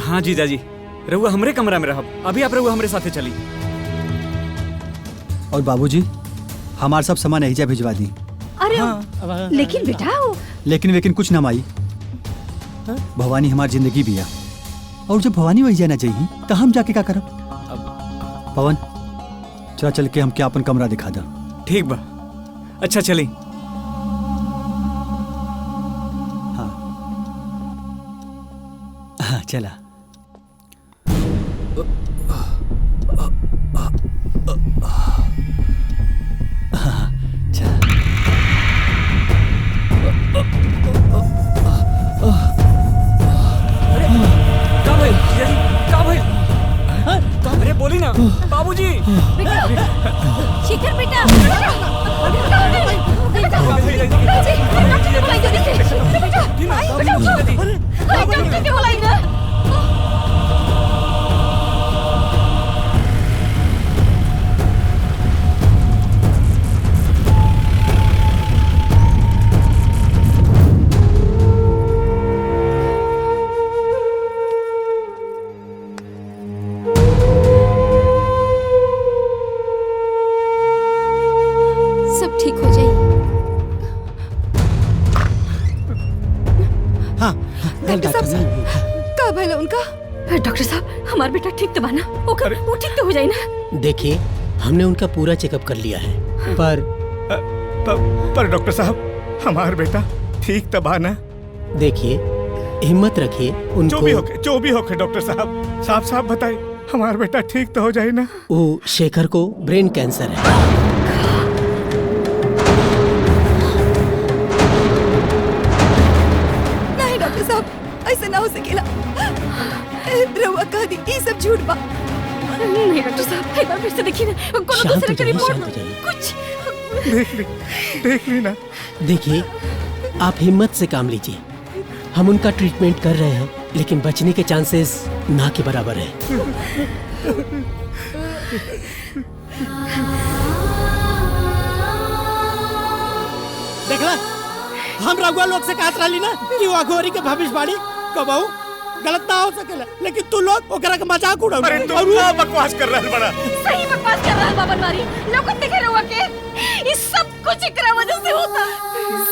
हाँ जीजा जी, रहुआ हमरे कमरा में रहब। अभी आप रहुआ हमरे साथे चली। और बाबूजी, हमार सब सामान एहिजा भिजवा दी। अरे लेकिन बेटा लेकिन कुछ ना माई, भवानी हमारी जिंदगी भी है और जब भवानी वही जाना चाहिए तो हम जाके क्या करब? पवन चला चल के हम क्या अपन कमरा दिखा दा। ठीक बा, अच्छा चली। हाँ चला। अरे बोली ना बाबूजी। शिखर बेटा सब ठीक हो जाए। डॉक्टर साहब का भला उनका? डॉक्टर साहब हमारा बेटा ठीक तो बना, वो ठीक तो हो जाए ना? देखिए हमने उनका पूरा चेकअप कर लिया है पर डॉक्टर साहब हमारा बेटा ठीक तबाह ना। देखिए हिम्मत रखिए, उनको जो भी होके डॉक्टर साहब साफ साफ बताइए हमारा बेटा ठीक तो हो जाए ना। वो शेखर को ब्रेन कैंसर है। नहीं डॉक्टर साहब ऐसा ना हो सकेला, रउआ कह दी ये सब झूठ बा। नहीं डॉक्टर साहब एक बार फिर से देखिए ना, कोनो दूसरे का रिपोर्ट कुछ देख ली ना। देखिए आप हिम्मत से काम लीजिए, हम उनका ट्रीटमेंट कर रहे हैं लेकिन बचने के चांसेस ना के बराबर है। देखला हम रघुआ लोग से कहत रहली ना कि वो अघोरी के भविष्यवाणी कबहू गलत ना हो सकेला, लेकिन तू लोग ओकरा के मजाक उड़ाऊ। अरे तू क्या बकवास कर रहा है बड़ा? सही बकवास कर रहा है बाबन मारी। लोग देखे रहुआ के ये सब कुछ एकरा वजह से होता,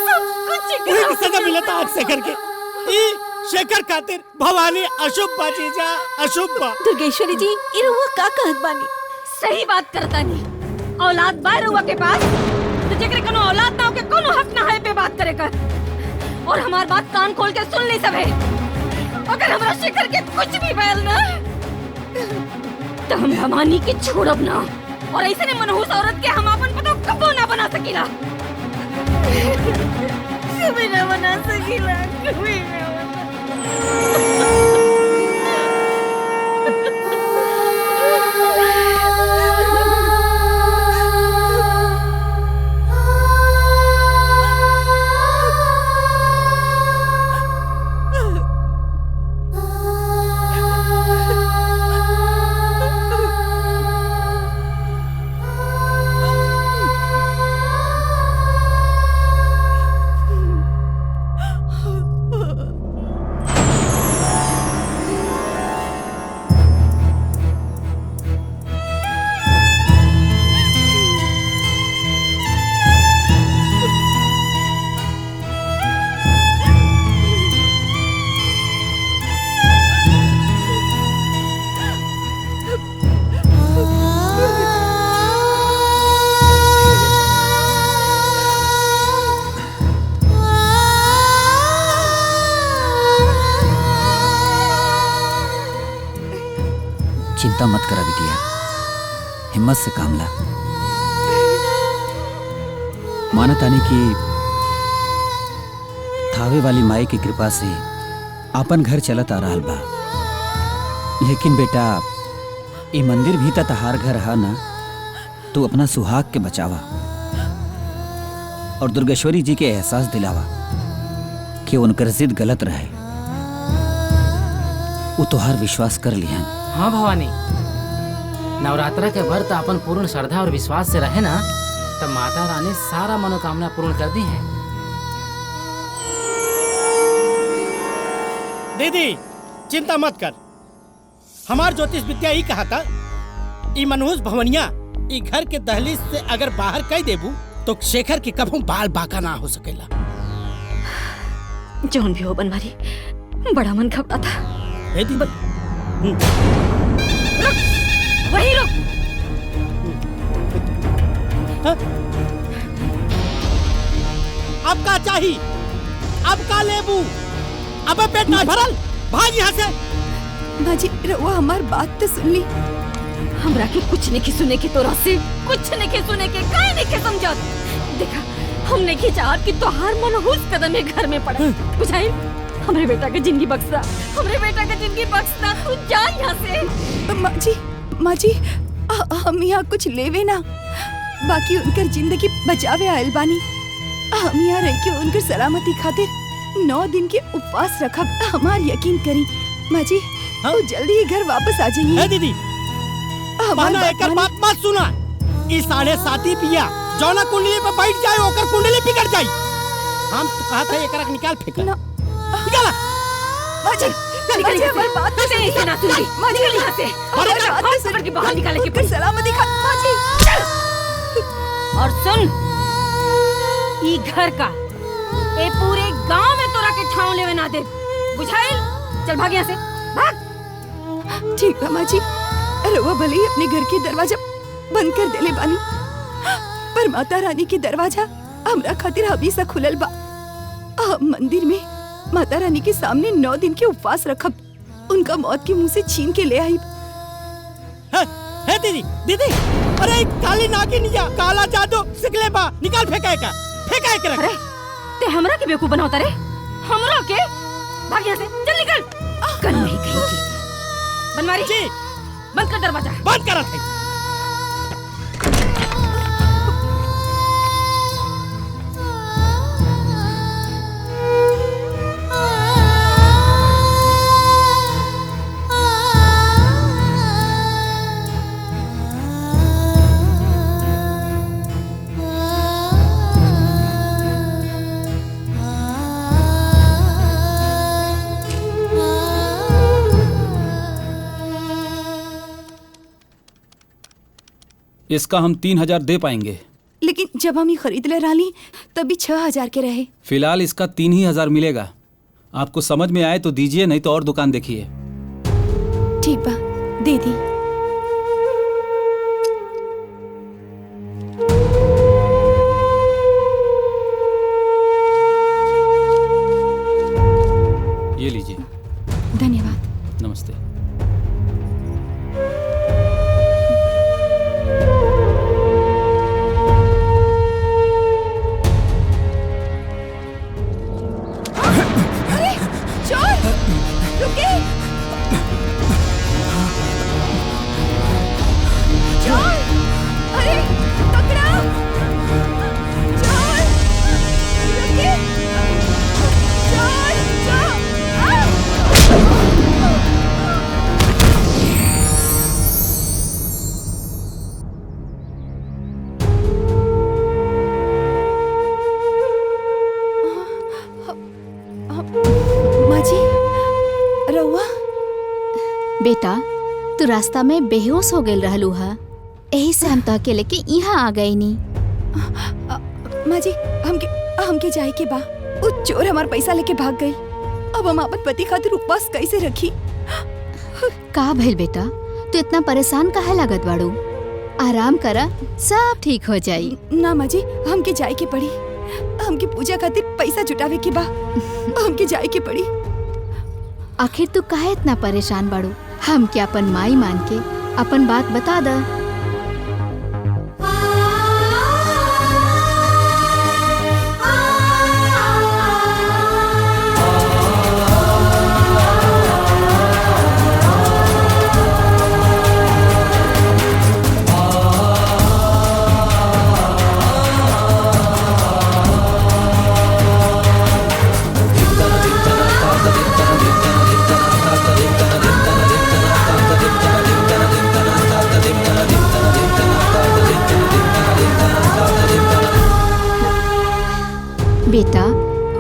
सब कुछ एकरा सजा मिलता आज शेखर के। ई शेखर खातिर भवानी अशुभ बा जीजा, अशुभ बा। दुर्गेश्वरी जी ये रहुआ का कहत बानी? सही बात करता नहीं। औलाद बा रहुआ के पास तो जेकरे कोनो औलाद ना हो के कोनो हक ना है पे बात करे कर। और हमार बात कान खोल के सुन ली सबे। अगर हमरा शेखर के कुछ भी बैल ना तो हम भवानी के छोड़ब ना, और ऐसे ने मनहूस औरत के हम अपन पतो कबो ना बना सकीला। कभी ना बना सकीला, कभी ना चिंता मत करा बिटिया, हिम्मत से काम ला। माना तानी की थावे वाली माई की कृपा से अपन घर चलत आ रहल बा, लेकिन बेटा ये मंदिर भी त तहार घर है ना, तू अपना सुहाग के बचावा और दुर्गेश्वरी जी के एहसास दिलावा कि उनकर जिद गलत रहे, वो तोहार विश्वास कर लिया। हाँ भवानी, नवरात्रा के व्रत अपन पूर्ण श्रद्धा और विश्वास से रहे ना तब माता रानी सारा मनोकामना पूर्ण कर दी है। दीदी चिंता मत कर, हमार ज्योतिष विद्या ही कहा था ई मनहूस भवनिया ई घर के दहलीज से अगर बाहर कह देबू तो शेखर के कभू बाल बाका ना हो सकेला। जौन भी हो बनवारी, बड़ा मन घबरा था। ए दी रुक, वहीं रुक। अब का चाहिए? अब का लेबू? अबे पेट ना भरल, भाग यहाँ से। माजी रउआ हमार बात तो सुन ली। हमरा के कुछ नहीं सुने के तोरा से, कुछ नहीं सुने के, काहे नहीं के समझत। देखा, हम नहीं चाहत कि तोहार मनहूस कदम में घर में पड़े। बुझाई? हमरे बेटा के जिंदगी बख्शा, हमरे बेटा के जिंदगी बख्शा, तू जा यहाँ से। माजी हम यहाँ कुछ लेवे ना, बाकी उनकर जिंदगी बचावे आयल बानी। हम यहाँ रह के उनकर सलामती खातिर 9 दिन के उपवास रखब। हमार यकीन करी माजी, वो जल्दी ही घर वापस आ जाइए। दीदी बहना एकर बात मत सुना। ई 7.5 पिया जौना कुंडली पे बैठ जाए ओकर कुंडली बिगड़ जाई। हम तो कहत है एकरा के निकाल फेंक। निकाला माजी, निकल हमारी बात तो नहीं सुना तुझे। माजी यहाँ से, हमारी बात सुन के बाहर निकाले के फिर सलामती खा। माजी और सुन, ई घर का ए पूरे गांव में तोरा के ठाव लेवे ना दे। बुझाइल? चल भाग यहाँ से, भाग। ठीक है माजी, रउआ भले ही अपने घर के दरवाजा बंद कर देले बानी, पर माता रानी के दरवाजा हमरा खातिर हमेशा खुलल बा। हम मंदिर में माता रानी के सामने 9 दिन के उपवास रखब, उनका मौत के मुंह से छीन के ले आई। है दीदी, दीदी, अरे काली नागिनिया, काला जादू सिखले बा, निकाल फेंका का, फेंका के रख। अरे ते हमरा के बेवकूफ बनावता रे, हमरा के। भाग यहाँ से, चल निकल। कल नहीं कहेगी। बनवारी जी, बंद कर दरवाजा। बंद करा थे। इसका हम 3000 दे पाएंगे, लेकिन जब हम ये खरीद ले रही तभी 6000 के रहे। फिलहाल इसका 3000 मिलेगा। आपको समझ में आए तो दीजिए, नहीं तो और दुकान देखिए। ठीक बा, दे दी। ये लीजिए। धन्यवाद। नमस्ते। बेटा, तू रास्ता में बेहोश हो गई रहलू हा, यही से हम तो लेके यहाँ आ गई नी। माँ जी, हमके जाए के बा। वो चोर हमार पैसा लेके भाग गई। अब हम अपन पति खातिर उपवास कैसे रखी? का भइल बेटा, तू इतना परेशान काहे लागत बाड़ू? आराम करा, सब ठीक हो जाई। ना माँ जी, हमके जाए के पड़ी। हमके पूजा खातिर पैसा जुटावे के बा। हमके जाए के पड़ी। आखिर तू काहे इतना परेशान बाड़ू? हम क्या अपन माई मान के अपन बात बता दा। बेटा,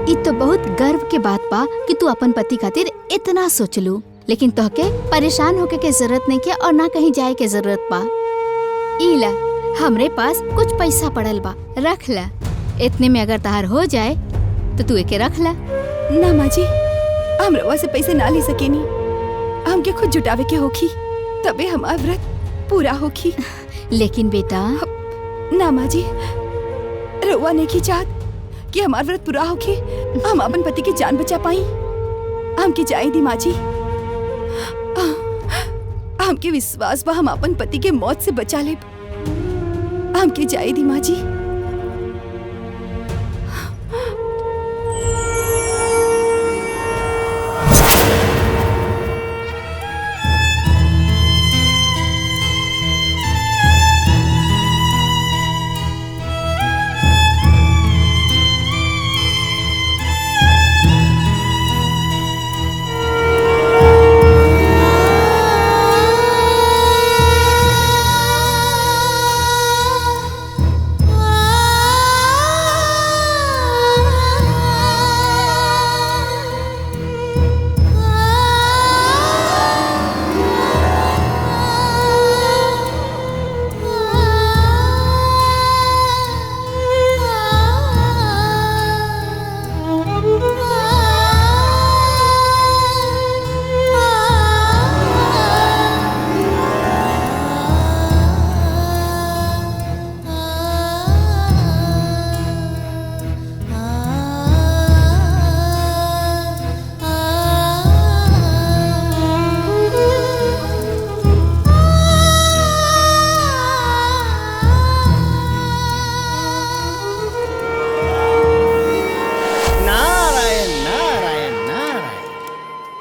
ये तो बहुत गर्व के बात बा कि तू अपन पति खातिर इतना सोचलू, लेकिन तोहके परेशान होके के जरूरत नहीं के और ना कहीं जाए के जरूरत बा। इला, हमरे पास कुछ पैसा पड़ल बा, रख ला। इतने में अगर तहार हो जाए तो तू एके रख ला। ना माँ जी, हम रवा से पैसे ना ले सकेनी, हमके खुद जुटावे के होखी, तबे हमार व्रत पूरा होखी। लेकिन बेटा ना माँ जी, रवा ने की चाहत कि हमार व्रत पूरा होके हम अपन पति की जान बचा पाई। हमके जाए दी माँ जी, हमके विश्वास बा हम अपन पति के मौत से बचा ले। हमके जाए दी माँ जी।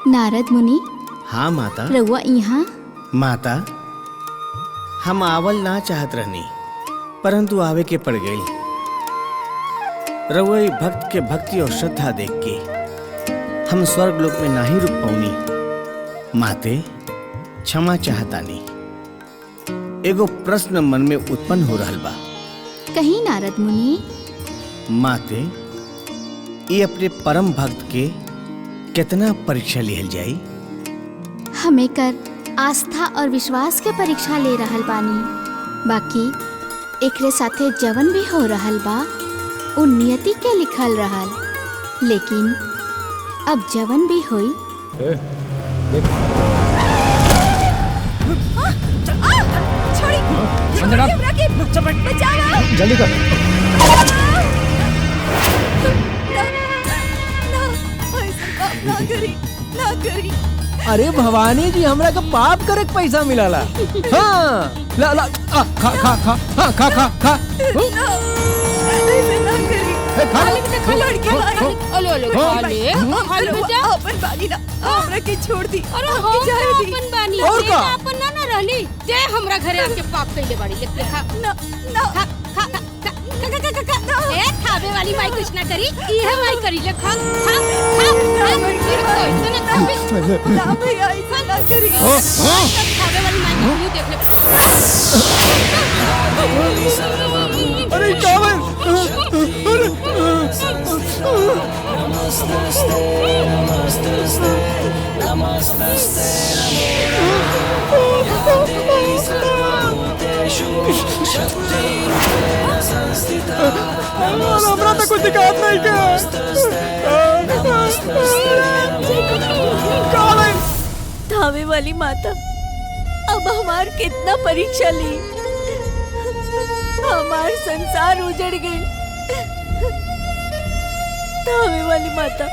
नारद मुनि, हाँ माता। रउआ यहाँ? माता, हम आवल ना चाहत रहनी, परंतु आवे के पड़ गई। रउआ भक्त के भक्ति और श्रद्धा देख के हम स्वर्ग लोक में नहीं रुक पाऊनी। माते, क्षमा चाहतानी। एगो प्रश्न मन में उत्पन्न हो रहल बा। कहीं नारद मुनि। माते, ये अपने परम भक्त के कितना परीक्षा लिहल जाई? हमें कर आस्था और विश्वास के परीक्षा ले रहल बानी। बाकी एकरे साथे जवन भी हो रहल बा उ नियति के लिखल रहल, लेकिन अब जवन भी होई जल्दी कर। ना करी। अरे भवानी जी, हमरा का पाप करे के पैसा मिलाला। हाँ, ला ला, खा खा खा, हाँ खा खा खा। खा ले बेटा, खा ले। ओले ओले खा ले। खा ले बेटा। अपन बानी ना, हमरा के छोड़ दी। अरे हम जाए दी। अपन बानी, और का? अपन ना रहली। ते हमरा घरे आके पाप कइले बाड़ी। ले खा। ना ना। खा खा खा खा ए खावे वाली माई कुछ ना करी, इहे माई करी। ले खा खा खा। फिर कोई तो ना खावे। ना भैया, ऐसा ना करी। खावे वाली माई को मुंह देख ले। अरे कावल। नमस्ते नमस्ते नमस्ते हमरा तो कुछ दिक्कत नहीं क्या? धावे वाली माता, अब हमार कितना परीक्षा ली। हमार संसार उजड़ गए। धावे वाली माता,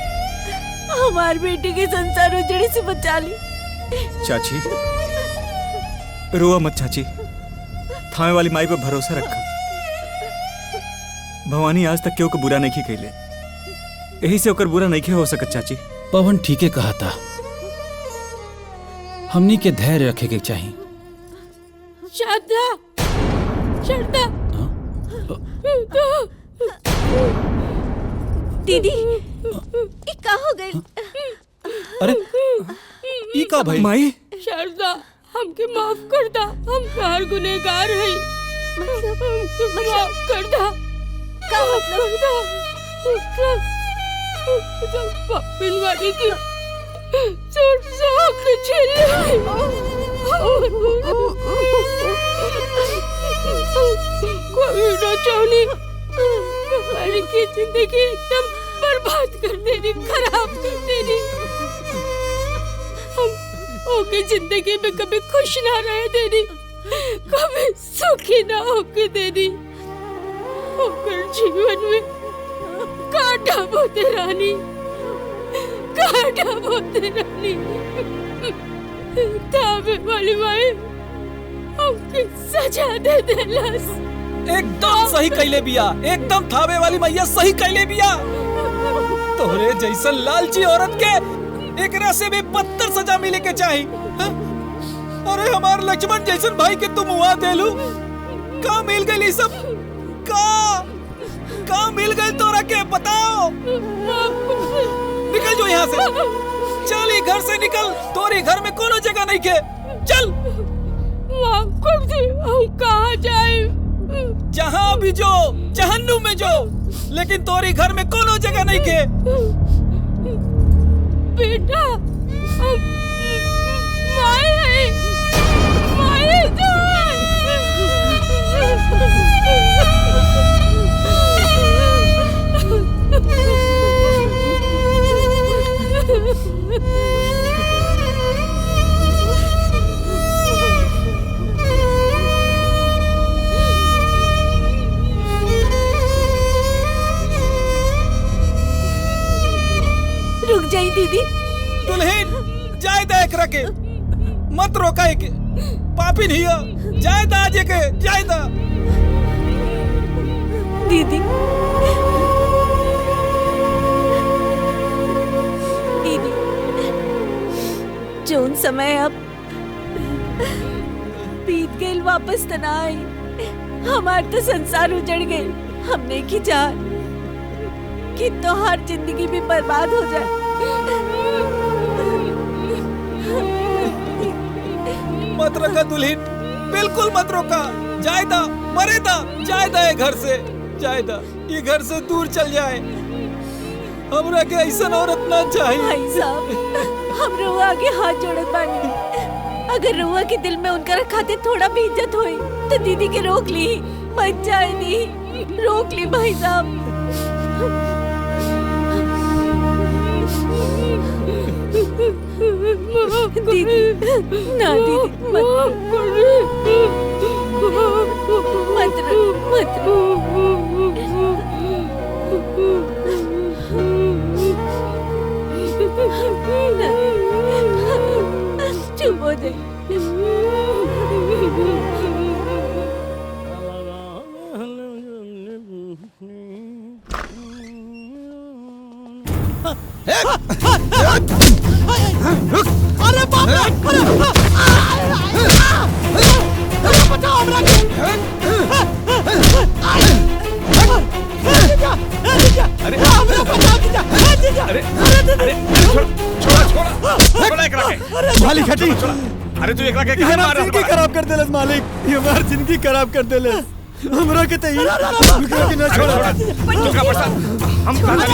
हमार बेटी के संसार उजड़े से बचा ली। चाची, रोआ मत चाची, थामे वाली माई पे भरोसा रखा। भवानी आज तक केहू को बुरा नहीं कैले, यही से ओकर बुरा नहीं हो सकत चाची। पवन ठीके कहा था, हमनी के धैर्य रखे के चाहिए। शारदा, शारदा, दीदी, ये का हो गई? अरे ई का भाई? माई, शारदा, हमके माफ कर दा, हम तार गुनहगार हैं। माफ कर दा। का मतलब? पापिन वाली की सुरसा के छेले। कोई ना चाहनी, हमारी की जिंदगी एकदम बर्बाद कर देनी, खराब कर देनी। ओके जिंदगी में कभी खुश ना रहे देनी, कभी सुखी ना होके देनी। ओकर जीवन में कांटा बोते रानी, कांटा बोते रानी। ताबे वाली माई ओके सजा दे देलस। एकदम सही कैले बिया, एकदम थावे वाली मैया सही कैले बिया। तोहरे जैसन लालची औरत के एकरा से भी बदतर सजा मिले के चाही। हाँ? अरे हमार लक्ष्मण जैसन भाई के तुम हुआ देलू, का मिल गई सब? का मिल गई तोरा के बताओ? निकल जो यहाँ से, चल ये घर से निकल। तोरी घर में कोनो जगह नहीं के, चल। हम कहाँ जाए? जहाँ भी जो, जहन्नुम में जो, लेकिन तोरी घर में कोनो जगह नहीं के। बेटा, माए, माए रुक जाई दीदी। दुल्हन जाए दा एकरा के, मत रोका के, पापी नहीं हो। जाए दा आजे के, जाए दा। दीदी, दीदी, जोन समय अब बीत गए वापस त ना आई। हमार तो संसार उजड़ गए। हमने की जान कि तो हर जिंदगी भी बर्बाद हो जाए। मत रोका दुल्हन, बिल्कुल मत रोका। जाए दा, मरे दा, जाए दा ये घर से, जाए दा, ये घर से दूर चल जाए। हमरा के ऐसा औरत ना चाहिए। भाई साहब, हम रुआ के हाथ जोड़त बानी। अगर रुआ के दिल में उनका खातिर थोड़ा भी इज्जत होई तो दीदी के रोक ली, मत जाए दी, रोक ली भाई साहब। दीदी, ना दीदी, मत चुप हो जाए। अरे बाप रे! अरे बचाओ हमरा के! अरे हमरा बचाओ दीजा! दीजा! अरे छोड़ा एकरा के। मालिक हटी। अरे तू एकरा के काहे मार रहा है? जिंदगी खराब कर देलस मालिक, ये हमार जिंदगी खराब कर देलस। हमरा के तई एकरा के ना छोड़ा। दुर्गा प्रसाद, हम कहां नहीं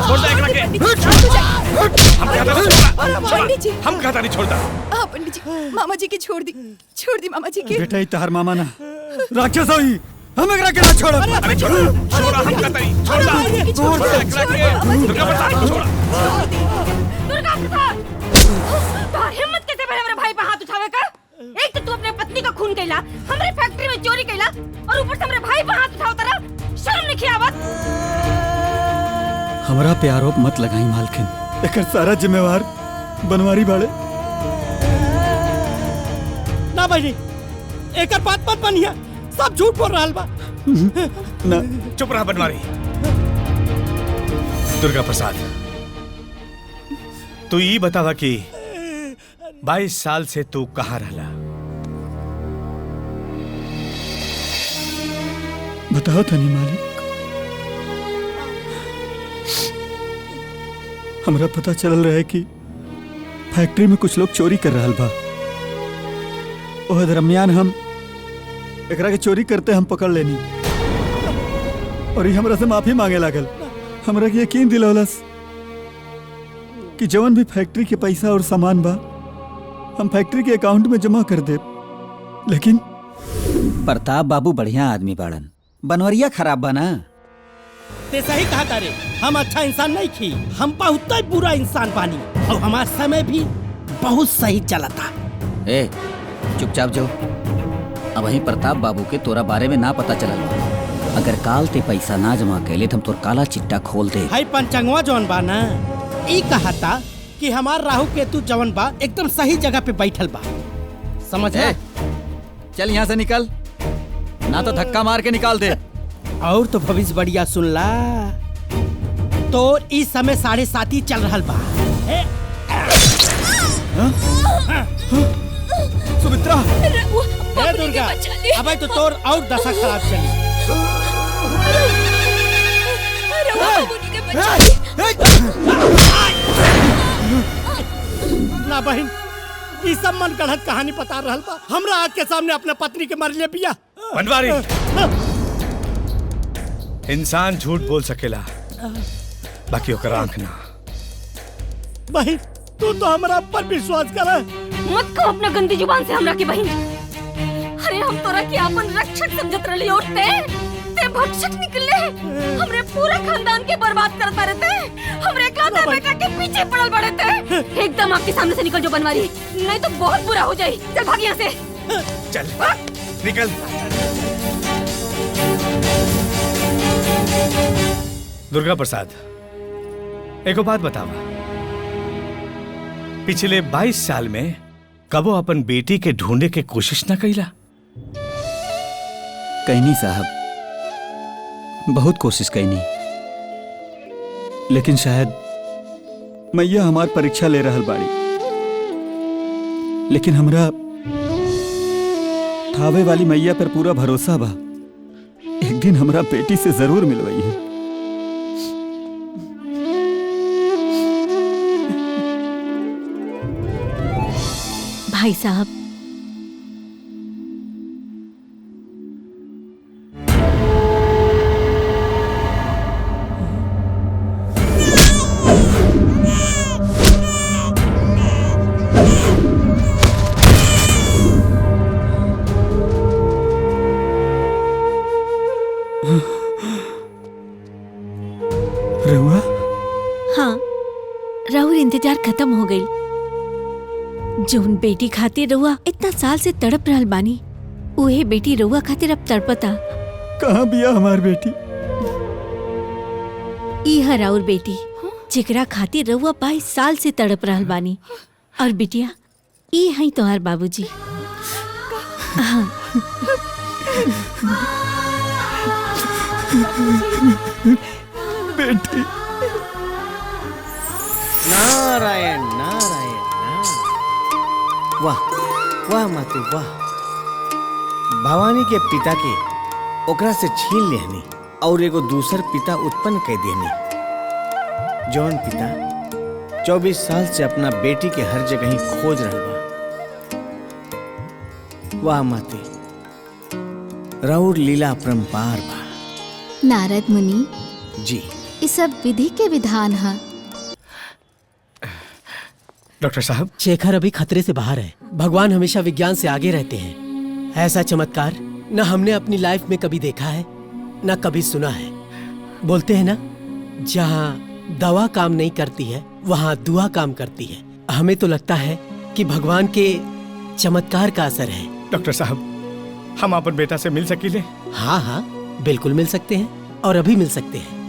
छोड़ता एकरा के। हम कहता नहीं छोड़ता, हम कहता नहीं छोड़ता। हाँ पंडित जी, मामा जी की छोड़ दी मामा जी की। बेटा, ई तहार मामा ना राक्षस होई, हम एकरा के ना छोड़। अरे छोड़ा, हम कहता नहीं छोड़ता, छोड़ा एकरा के। दुर्गा प्रसाद छोड़ा। दुर्गा प्रसाद, तोहर हिम्मत कैसे भइल हमरे भाई पे हाथ उठावे का? एक तो तू अपने पत्नी का खून कैला, हमरे फैक्ट्री में चोरी कैला, और ऊपर से हमरे भाई पे हाथ उठावता रहा। शर्म नहीं आवत? हमरा पे आरोप मत लगाई मालकिन, एकर सारा जिम्मेवार बनवारी बाड़े। ना भाई, एकर बात मत बनिया, सब झूठ बोल रहा बा। ना चुप रहा बनवारी। दुर्गा प्रसाद, तू ये बतावा कि 22 साल से तू कहाँ रहला? बताओ तनी मालिक। हमरा पता चल रहा है कि फैक्ट्री में कुछ लोग चोरी कर रहा बा। ओह दरमियान हम एकरा के चोरी करते हम पकड़ लेनी, और ये हमरा से माफी मांगे लागल। हमरा के यकीन दिलौलस कि जवन भी फैक्ट्री के पैसा और सामान बा हम फैक्ट्री के अकाउंट में जमा कर दे। लेकिन प्रताप बाबू बढ़िया आदमी बाड़न, बनवरिया खराब बा ना। ते सही कहा तारे, हम अच्छा इंसान नहीं थी, हम बहुत बुरा इंसान बानी, और हमार समय भी बहुत सही चला था। ए चुपचाप जाओ। अब वहीं प्रताप बाबू के तोरा बारे में ना पता चलल बा। अगर काल ते पैसा ना जमा कैले तो हम तोर काला चिट्टा खोल दे। हाई पंचंगवा जौन बा ना, ई कहा था कि हमार राहु केतु जवन बा एकदम सही जगह पे बैठल बा। समझ ए, चल यहाँ से निकल, ना तो धक्का मार के निकाल दे। और तो भविष्य बढ़िया सुन ला, तो इस समय 7:30 चल रहा बा। सुमित्रा, हे दुर्गा, अब तो तोर और दशा खराब चली। ना बहन, ये सब मन गढ़त कहानी बता रहल बा। हमरा आग के सामने अपने पत्नी के मार ले पिया। बनवारी, इंसान झूठ बोल सकेला, बाकी ओकर आंख ना। बहन, तू तो हमरा पर विश्वास कर। मत कहो अपना गंदी जुबान से हमरा की बहन। अरे हम तोरा के अपन रक्षक समझत रहली और ते भक्षक निकले। हमरे पूरा खानदान के बर्बाद करता रहते। हमरे इकलौते बेटा के पीछे पड़ल पड़े थे। एकदम आपके सामने से निकल जो बनवारी, नहीं तो बहुत बुरा हो जाए। चल भाग यहाँ से। चल निकल। दुर्गा प्रसाद, एको बात बतावा, पिछले 22 साल में कबो अपन बेटी के ढूंढे के कोशिश न कैला? कैनी साहब, बहुत कोशिश कैनी, लेकिन शायद मैया हमार परीक्षा ले रहल बाड़ी। लेकिन हमरा थावे वाली मैया पर पूरा भरोसा बा, एक दिन हमरा बेटी से जरूर मिलवाई है। भाई साहब, रहुआ? हाँ, राहुल इंतजार खत्म हो गई। जौन बेटी खातिर रहुआ इतना साल से तड़प रहल बानी, उहे बेटी रहुआ खातिर अब तड़पता। कहाँ बिया हमार बेटी? ई है राउर बेटी, जेकरा खातिर रहुआ 22 साल से तड़प रहल बानी। और बिटिया, ई है तोहार बाबूजी। हाँ। बेटी। नारायण नारायण नारायण। वाह वाह माते वाह। भवानी के पिता के ओकरा से छीन लेहनी और एगो दूसर पिता उत्पन्न कर देनी। जौन पिता 24 साल से अपना बेटी के हर जगह ही खोज रहा बा। वाह माते, राउर लीला अपरंपार बा। नारद मुनि, जी ये सब विधि के विधान है। डॉक्टर साहब, शेखर अभी खतरे से बाहर है। भगवान हमेशा विज्ञान से आगे रहते हैं। ऐसा चमत्कार न हमने अपनी लाइफ में कभी देखा है, न कभी सुना है। बोलते हैं ना, जहाँ दवा काम नहीं करती है, वहाँ दुआ काम करती है। हमें तो लगता है कि भगवान के चमत्कार का असर है। डॉक्टर साहब, हम अपन बेटा से मिल सकीले? हाँ हाँ, बिल्कुल मिल सकते हैं, और अभी मिल सकते हैं।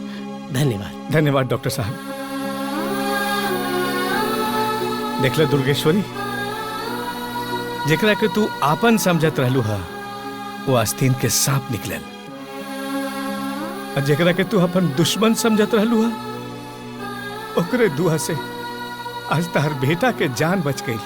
धन्यवाद। धन्यवाद डॉक्टर साहब। देख ले दुर्गेश्वरी, जेकरा के तू आपन समझत रहलू हा, वो आस्तीन के सांप निकलल। और जेकरा के तू अपन दुश्मन समझत रहलू हा, ओकरे दुआ से आज तार बेटा के जान बच गई।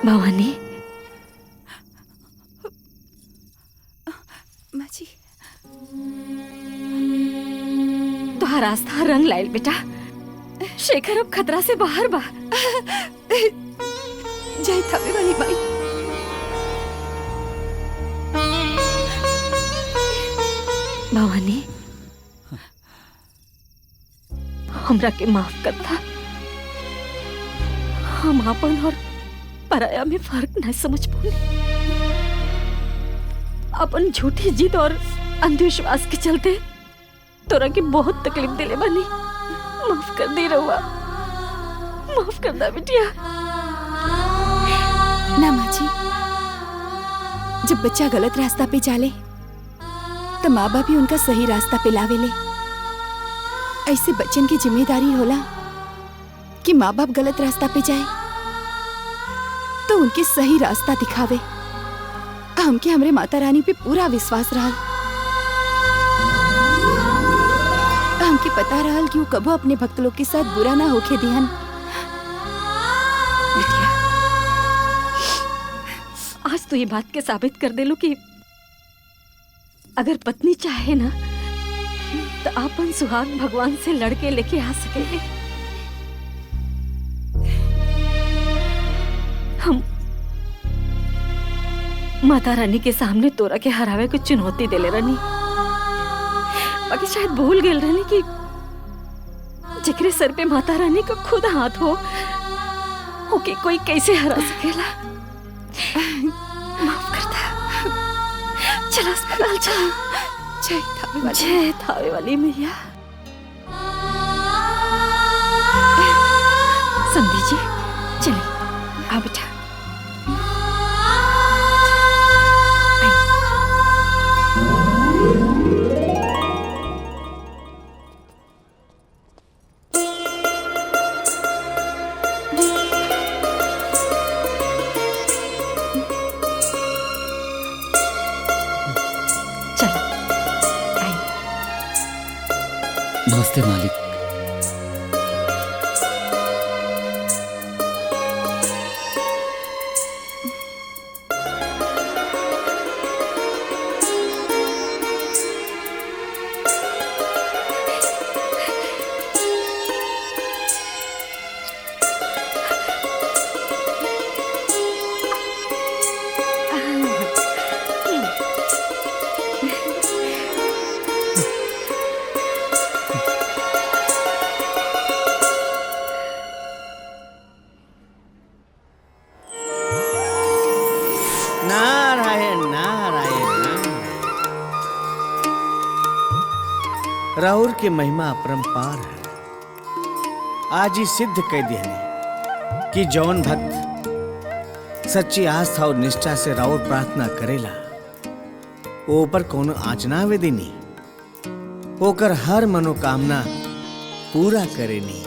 भवानी, तोहार आस्था रंग लाइल बेटा। शेखर अब खतरा से बाहर बा। जय थावे वाली माई। भवानी, हमरा के माफ करता। हम आपन और पराया में फर्क नहीं समझ पाए। अपन झूठी जिद और अंधविश्वास के चलते तोरा के बहुत तकलीफ दिले बनी। माफ कर दे रहुआ, माफ कर दा बिटिया। ना माँ जी, जब बच्चा गलत रास्ता पे चाले तो माँ बाप ही उनका सही रास्ता पे लावेले। ऐसे बच्चन की जिम्मेदारी होला कि माँ बाप गलत रास्ता पे जाए तो उनके सही रास्ता दिखावे। हमके हमरे माता रानी पे पूरा विश्वास रहा। हमके पता रहा कि वो कबो अपने भक्त लोग के साथ बुरा ना होके दिहन। आज तो ये बात के साबित कर दे लो कि अगर पत्नी चाहे ना तो आपन सुहाग भगवान से लड़के लेके आ सकेंगे। हम माता रानी के सामने तोरा के हरावे को चुनौती देले रहनी, बाकी शायद भूल गए रहनी कि जिक्रे सर पे माता रानी का खुद हाथ हो ओके कोई कैसे हरा सकेला। माफ करता। चल अस्पताल चल। जय थावे वाली मैया। संधि जी चलिए, आ बेटा। नमस्ते मालिक। राउर के महिमा अपरंपार है। आज ही सिद्ध कह दिया कि जौन भक्त सच्ची आस्था और निष्ठा से राउर प्रार्थना करेला वो ऊपर कोनो आचना आवे देनी, ओकर हर मनोकामना पूरा करेनी।